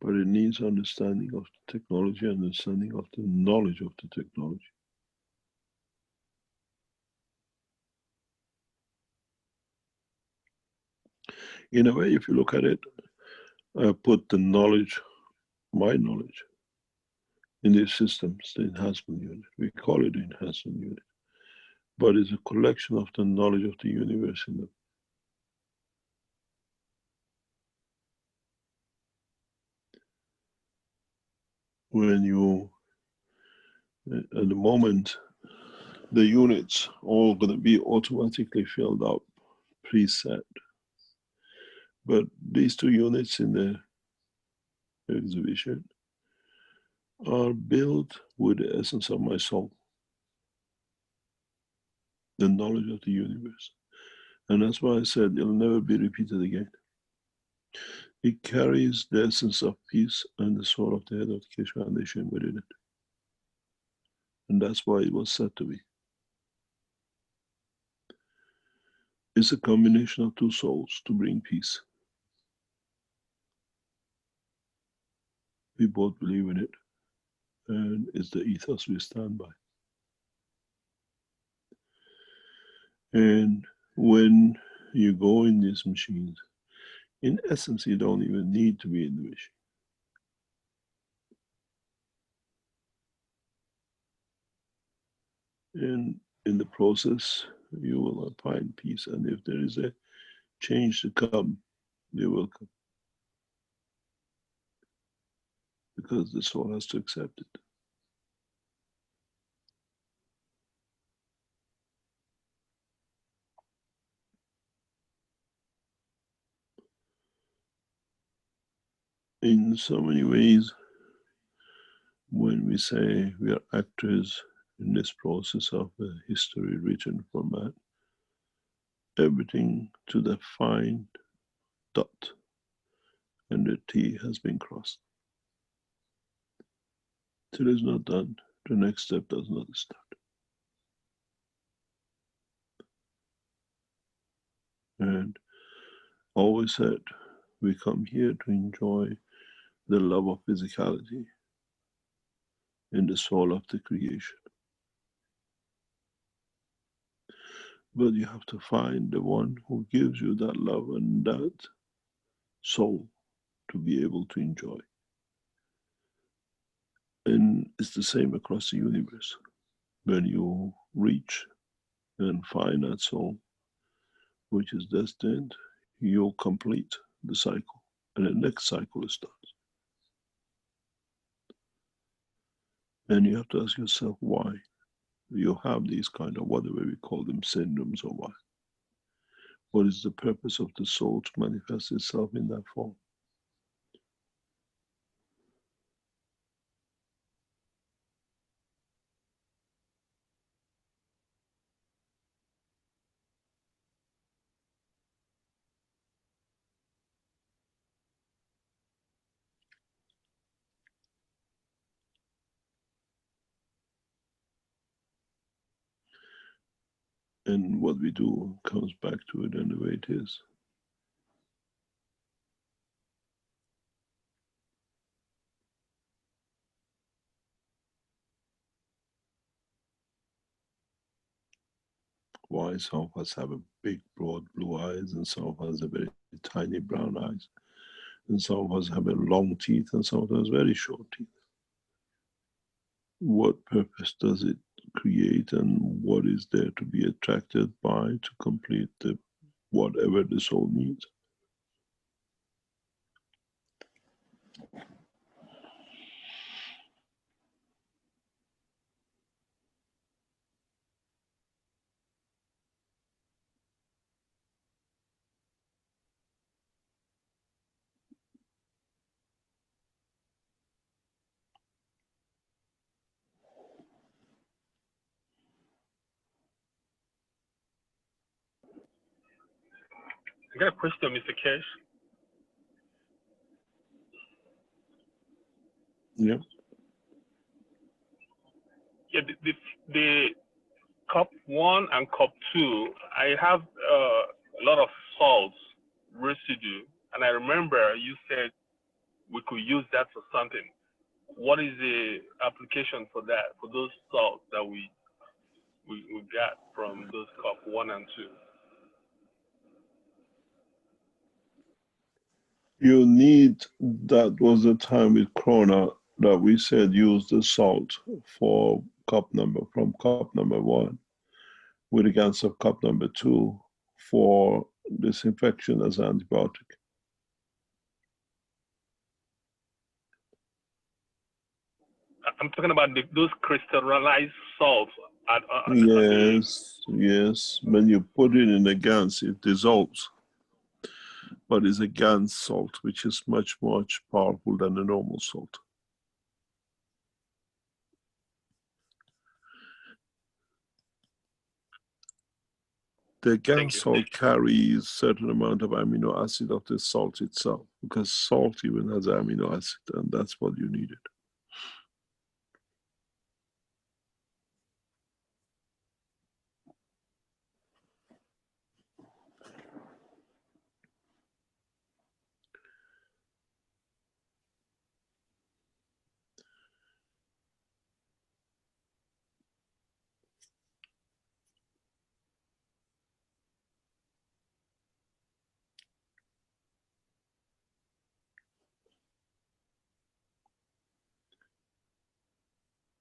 But it needs understanding of the technology, understanding of the knowledge of the technology. In a way, if you look at it, I put the knowledge, my knowledge, in these systems, the enhancement unit. We call it the enhancement unit. But it's a collection of the knowledge of the universe in them. When you, at the moment, the units all going to be automatically filled up, preset. But these two units in the exhibition are built with the essence of my soul, the knowledge of the universe. And that's why I said it'll never be repeated again. It carries the essence of peace and the soul of the head of the Keshe Foundation within it. And that's why it was said to be. It's a combination of two souls to bring peace. We both believe in it, and it's the ethos we stand by. And when you go in these machines, in essence, you don't even need to be in the machine. And in the process, you will find peace. And if there is a change to come, they will come. Because the soul has to accept it. In so many ways, when we say we are actors in this process of a history written for man, everything to the fine dot and the T has been crossed. Till it's not done, the next step does not start. And always said, we come here to enjoy the love of physicality in the soul of the creation. But you have to find the one who gives you that love and that soul to be able to enjoy. And it's the same across the universe. When you reach and find that soul, which is destined, you'll complete the cycle. And the next cycle starts. And you have to ask yourself why you have these kind of, whatever we call them, syndromes, or why. What is the purpose of the soul to manifest itself in that form? And what we do comes back to it and the way it is. Why some of us have a big, broad blue eyes, and some of us have very tiny brown eyes, and some of us have a long teeth, and some of us very short teeth. What purpose does it create, and what is there to be attracted by to complete the whatever the soul needs? I got a question, Mr. Keshe. Yeah. Yeah, the cup 1 and cup 2, I have a lot of salt residue, and I remember you said we could use that for something. What is the application for that, for those salts that we got from those cup 1 and 2? You need, that was the time with Corona that we said use the salt for from cup number 1 with against of cup number 2 for disinfection as antibiotic. I'm talking about those crystallized salts. Yes, yes. When you put it in the gans, it dissolves. But it's a gans salt, which is much, much powerful than the normal salt. The gans salt carries certain amount of amino acid of the salt itself, because salt even has amino acid, and that's what you needed.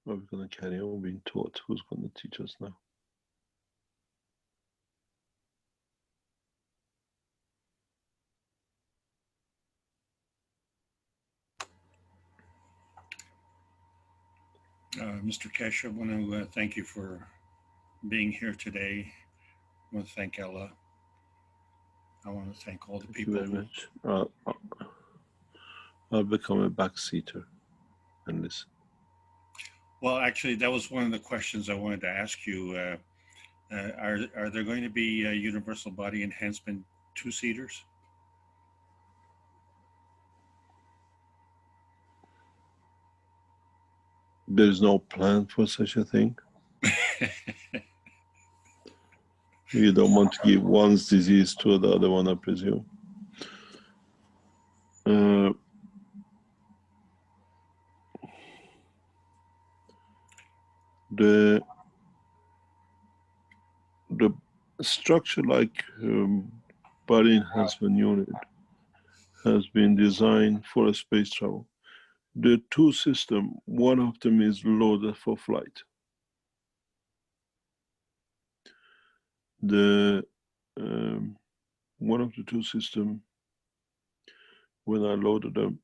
Are we going to carry on being taught? Who's going to teach us now? Mr. Keshe, I want to thank you for being here today. I want to thank Ella. I want to thank all the Thank you people. very much. I'll become a backseater and listen. Well, actually, that was one of the questions I wanted to ask you. Are there going to be universal body enhancement two-seaters? There's no plan for such a thing. You don't want to give one's disease to the other one, I presume. The structure like body enhancement unit has been designed for a space travel. The two systems, one of them is loaded for flight. The one of the two systems, when I loaded them,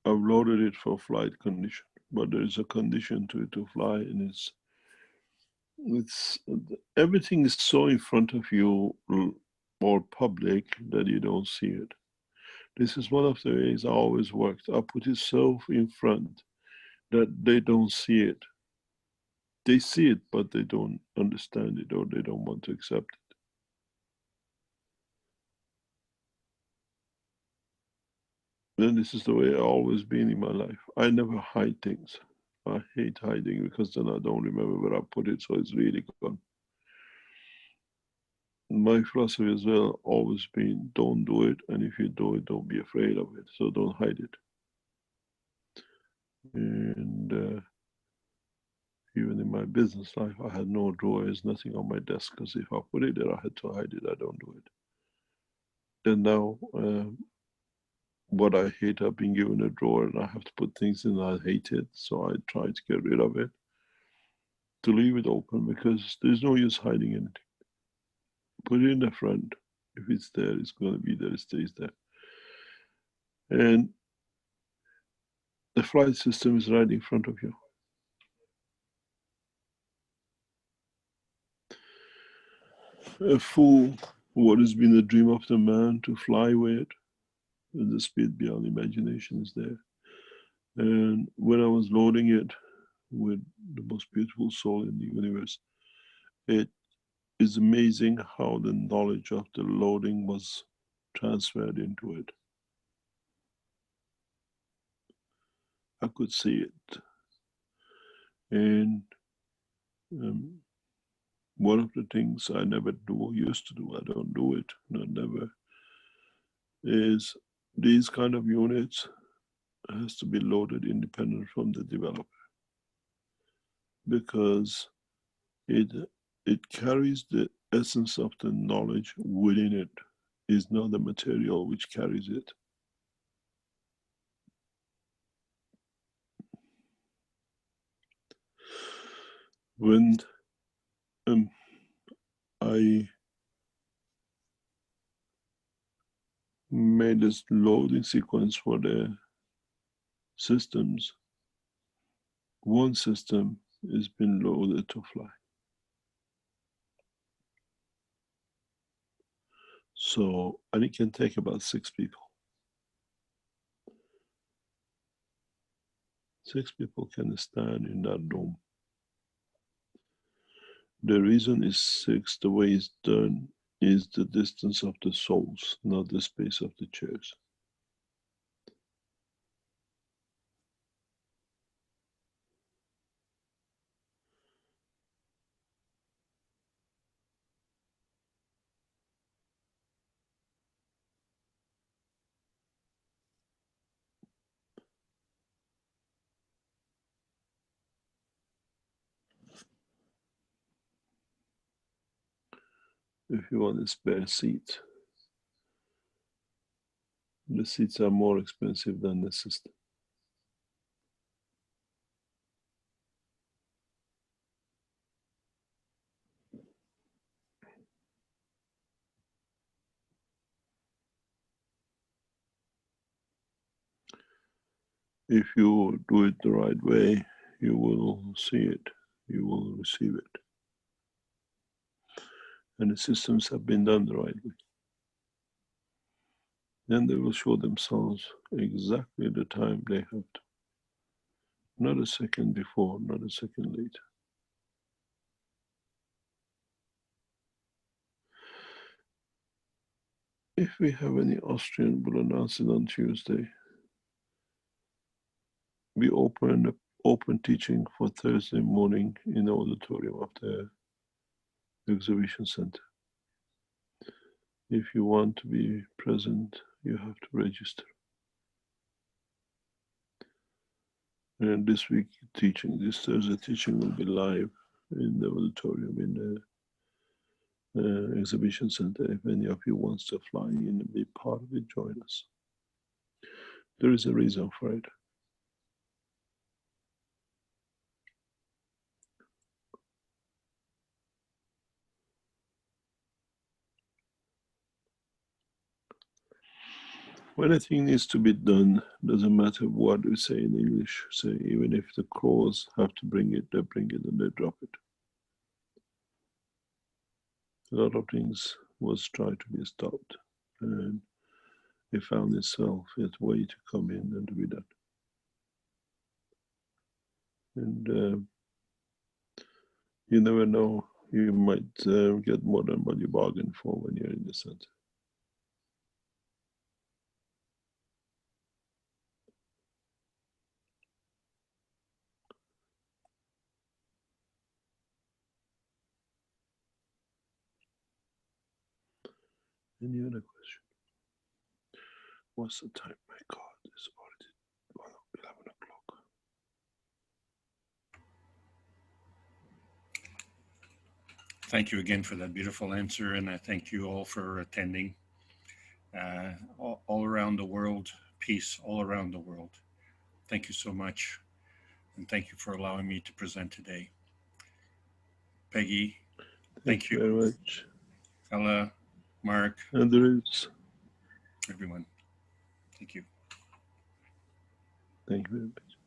I've loaded it for flight condition, but there is a condition to it to fly, and it's everything is so in front of you or public that you don't see it. This is one of the ways I always worked. I put it so in front that they don't see it. They see it, but they don't understand it or they don't want to accept it. And this is the way I've always been in my life. I never hide things. I hate hiding because then I don't remember where I put it, so it's really gone. My philosophy as well always been don't do it, and if you do it, don't be afraid of it, so don't hide it. And even in my business life, I had no drawers, nothing on my desk, because if I put it there, I had to hide it. I don't do it. And now, what I hate, I've been given a drawer and I have to put things in, I hate it. So I try to get rid of it, to leave it open, because there's no use hiding anything. Put it in the front. If it's there, it's going to be there, it stays there. And the flight system is right in front of you. A fool, what has been the dream of the man to fly with, and the speed beyond imagination is there. And when I was loading it with the most beautiful soul in the universe, it is amazing how the knowledge of the loading was transferred into it. I could see it. And one of the things I never used to do, I don't do it, not never, is these kind of units has to be loaded independent from the developer, because it carries the essence of the knowledge within it. Is not the material which carries it. When I made this loading sequence for the systems, one system has been loaded to fly. So, and it can take about 6 people. 6 people can stand in that dome. The reason is 6, the way it's done, is the distance of the souls, not the space of the chairs. If you want a spare seat, the seats are more expensive than the system. if you do it the right way, you will see it, you will receive it. And the systems have been done the right way. Then they will show themselves exactly the time they have to. Not a second before, not a second later. If we have any Austrian, we'll announce it on Tuesday. We open teaching for Thursday morning in the auditorium of the exhibition center. If you want to be present, you have to register. And this week teaching, this Thursday teaching will be live in the auditorium in the exhibition center. If any of you wants to fly in and be part of it, join us. There is a reason for it. When a thing needs to be done, doesn't matter what we say in English, say even if the crows have to bring it, they bring it and they drop it. A lot of things was tried to be stopped, and it found itself its way to come in and to be done. And you never know, you might get more than what you bargained for when you're in the center. Any other question? What's the time? My God, it's already 11 o'clock. Thank you again for that beautiful answer, and I thank you all for attending. All around the world, peace all around the world. Thank you so much, and thank you for allowing me to present today. Peggy, thank you very much. Ella, Mark, and there is everyone. Thank you. Thank you very much.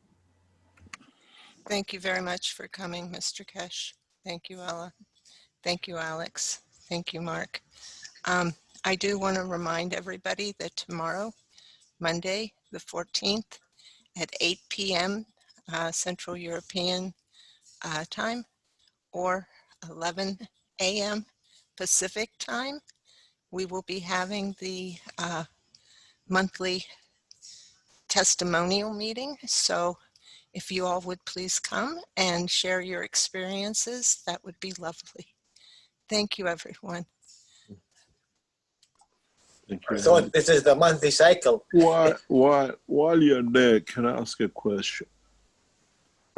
Thank you very much for coming, Mr. Keshe. Thank you, Ella. Thank you, Alex. Thank you, Mark. I do want to remind everybody that tomorrow, Monday, the 14th, at 8 p.m. Central European time, or 11 a.m. Pacific time, we will be having the monthly testimonial meeting. So if you all would please come and share your experiences, that would be lovely. Thank you, everyone. Thank you. I thought this is the monthly cycle. While you're there, can I ask a question?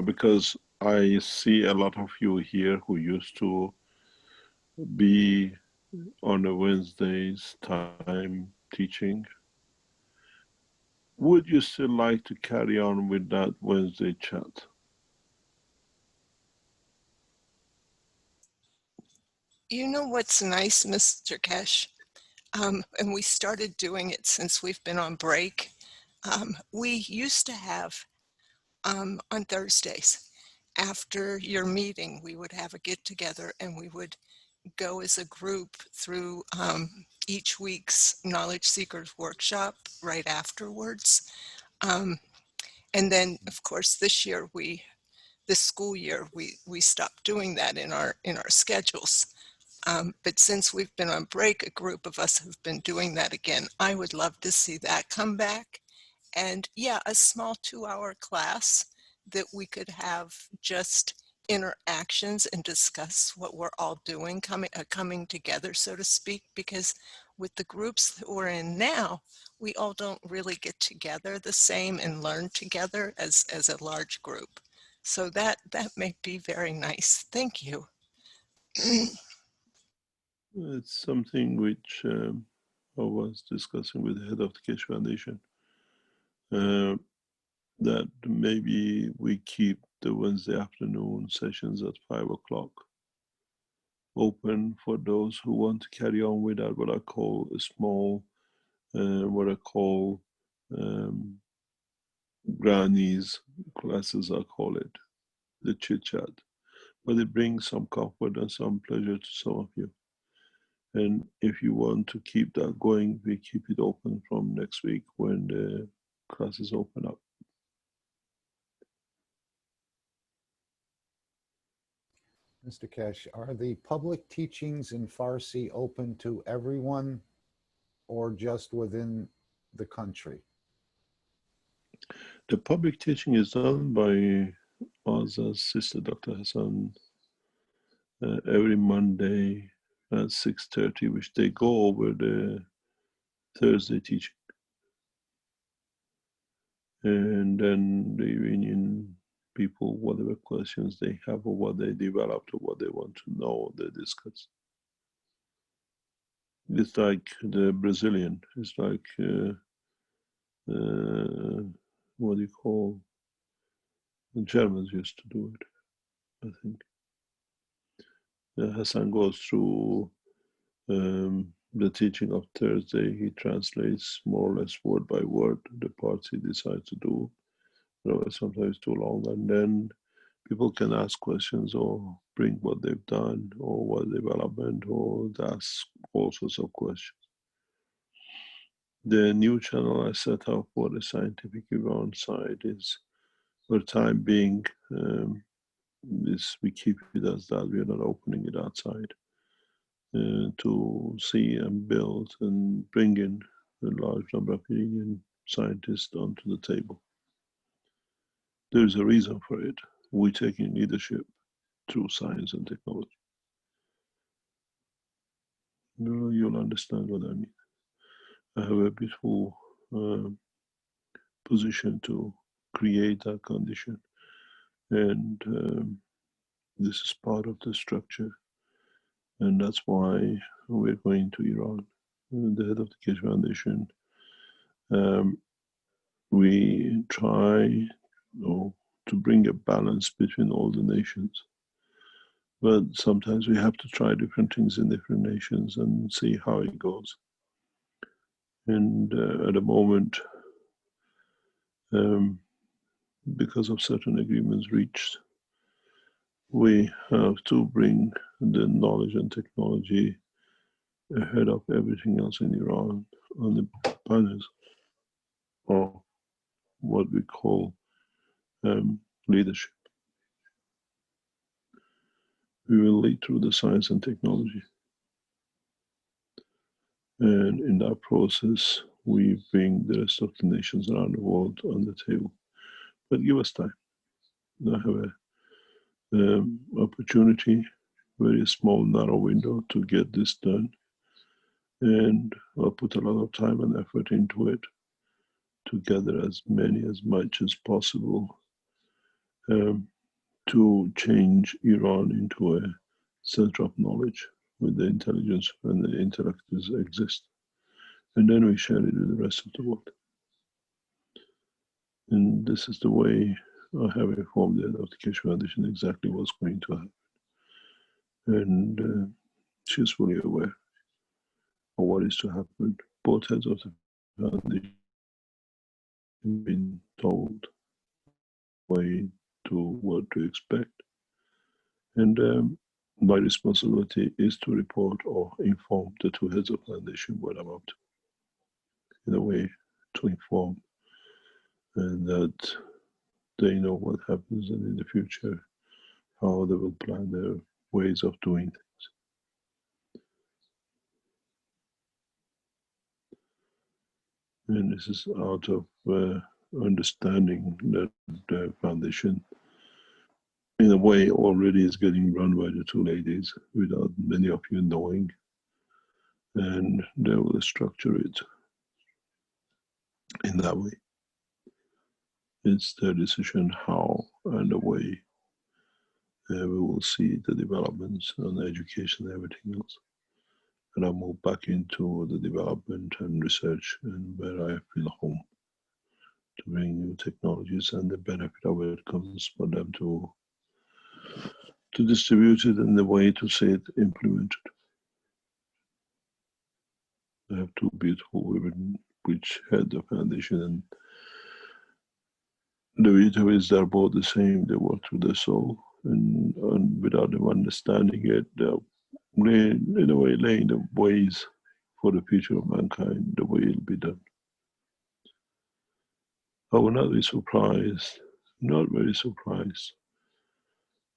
Because I see a lot of you here who used to be on a Wednesday's time teaching. Would you still like to carry on with that Wednesday chat? You know what's nice, Mr. Keshe? And we started doing it since we've been on break. We used to have on Thursdays, after your meeting, we would have a get together and we would go as a group through each week's Knowledge Seekers workshop right afterwards. And then, of course, this school year, we stopped doing that in our schedules. But since we've been on break, a group of us have been doing that again. I would love to see that come back. And yeah, a small 2-hour class that we could have just interactions and discuss what we're all doing, coming together, so to speak, because with the groups that we're in now, we all don't really get together the same and learn together as a large group. So that may be very nice. Thank you. It's something which I was discussing with the head of the Keshe Foundation, that maybe we keep the Wednesday afternoon sessions at 5 o'clock open for those who want to carry on with that, what I call a small, grannies classes, I call it, the chit chat, but it brings some comfort and some pleasure to some of you. And if you want to keep that going, we keep it open from next week when the classes open up. Mr. Keshe, are the public teachings in Farsi open to everyone or just within the country? The public teaching is done by Az's sister, Dr. Hassan, every Monday at 6:30, which they go over the Thursday teaching. And then the Iranian people, whatever questions they have or what they developed or what they want to know, they discuss. It's like the Brazilian, it's like what do you call, the Germans used to do it, I think. Hassan goes through the teaching of Thursday. He translates more or less word by word the parts he decides to do. Sometimes too long, and then people can ask questions or bring what they've done or what development, or ask all sorts of questions. The new channel I set up for the scientific Iran side is, for the time being, we keep it as that. We are not opening it outside to see and build and bring in a large number of Iranian scientists onto the table. There is a reason for it. We're taking leadership through science and technology. You'll understand what I mean. I have a beautiful position to create that condition, and this is part of the structure, and that's why we're going to Iran. The head of the Keshe Foundation, we try to bring a balance between all the nations, but sometimes we have to try different things in different nations and see how it goes. And at the moment, because of certain agreements reached, we have to bring the knowledge and technology ahead of everything else in Iran on the panels, or what we call leadership. We will lead through the science and technology. And in that process, we bring the rest of the nations around the world on the table. But give us time. I have an opportunity, very small, narrow window to get this done. And I'll put a lot of time and effort into it to gather as much as possible to change Iran into a center of knowledge where the intelligence and the intellects exist. And then we share it with the rest of the world. And this is the way I have informed the head of the Keshe Foundation exactly what's going to happen. And she's fully aware of what is to happen. Both heads of the foundation have been told way to what to expect. And my responsibility is to report or inform the two heads of the foundation what I'm up to, in a way to inform, and that they know what happens, and in the future how they will plan their ways of doing things. And this is out of understanding that the foundation in a way already is getting run by the two ladies without many of you knowing, and they will structure it in that way. It's their decision how and the way we will see the developments on education and everything else. And I'll move back into the development and research and where I feel home, to bring new technologies, and the benefit of it comes for them to distribute it in the way to see it implemented. I have two beautiful women which head the foundation, and The beauty is they're both the same. They work through the soul, and without them understanding it, they're in a way laying the ways for the future of mankind, the way it'll be done. I will not be surprised, not very surprised,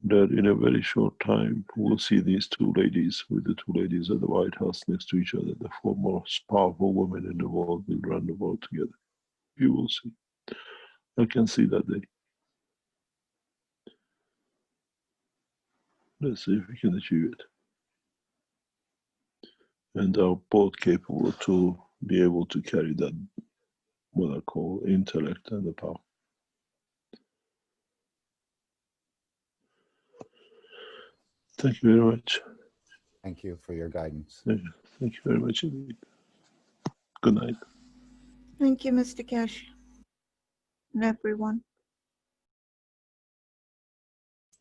that in a very short time we'll see these two ladies with the two ladies at the White House next to each other. The four most powerful women in the world will run the world together. You will see. I can see that day. Let's see if we can achieve it. And are both capable to be able to carry that, what I call intellect and the power. Thank you very much. Thank you for your guidance. Thank you very much indeed. Good night. Thank you, Mr. Keshe, and everyone.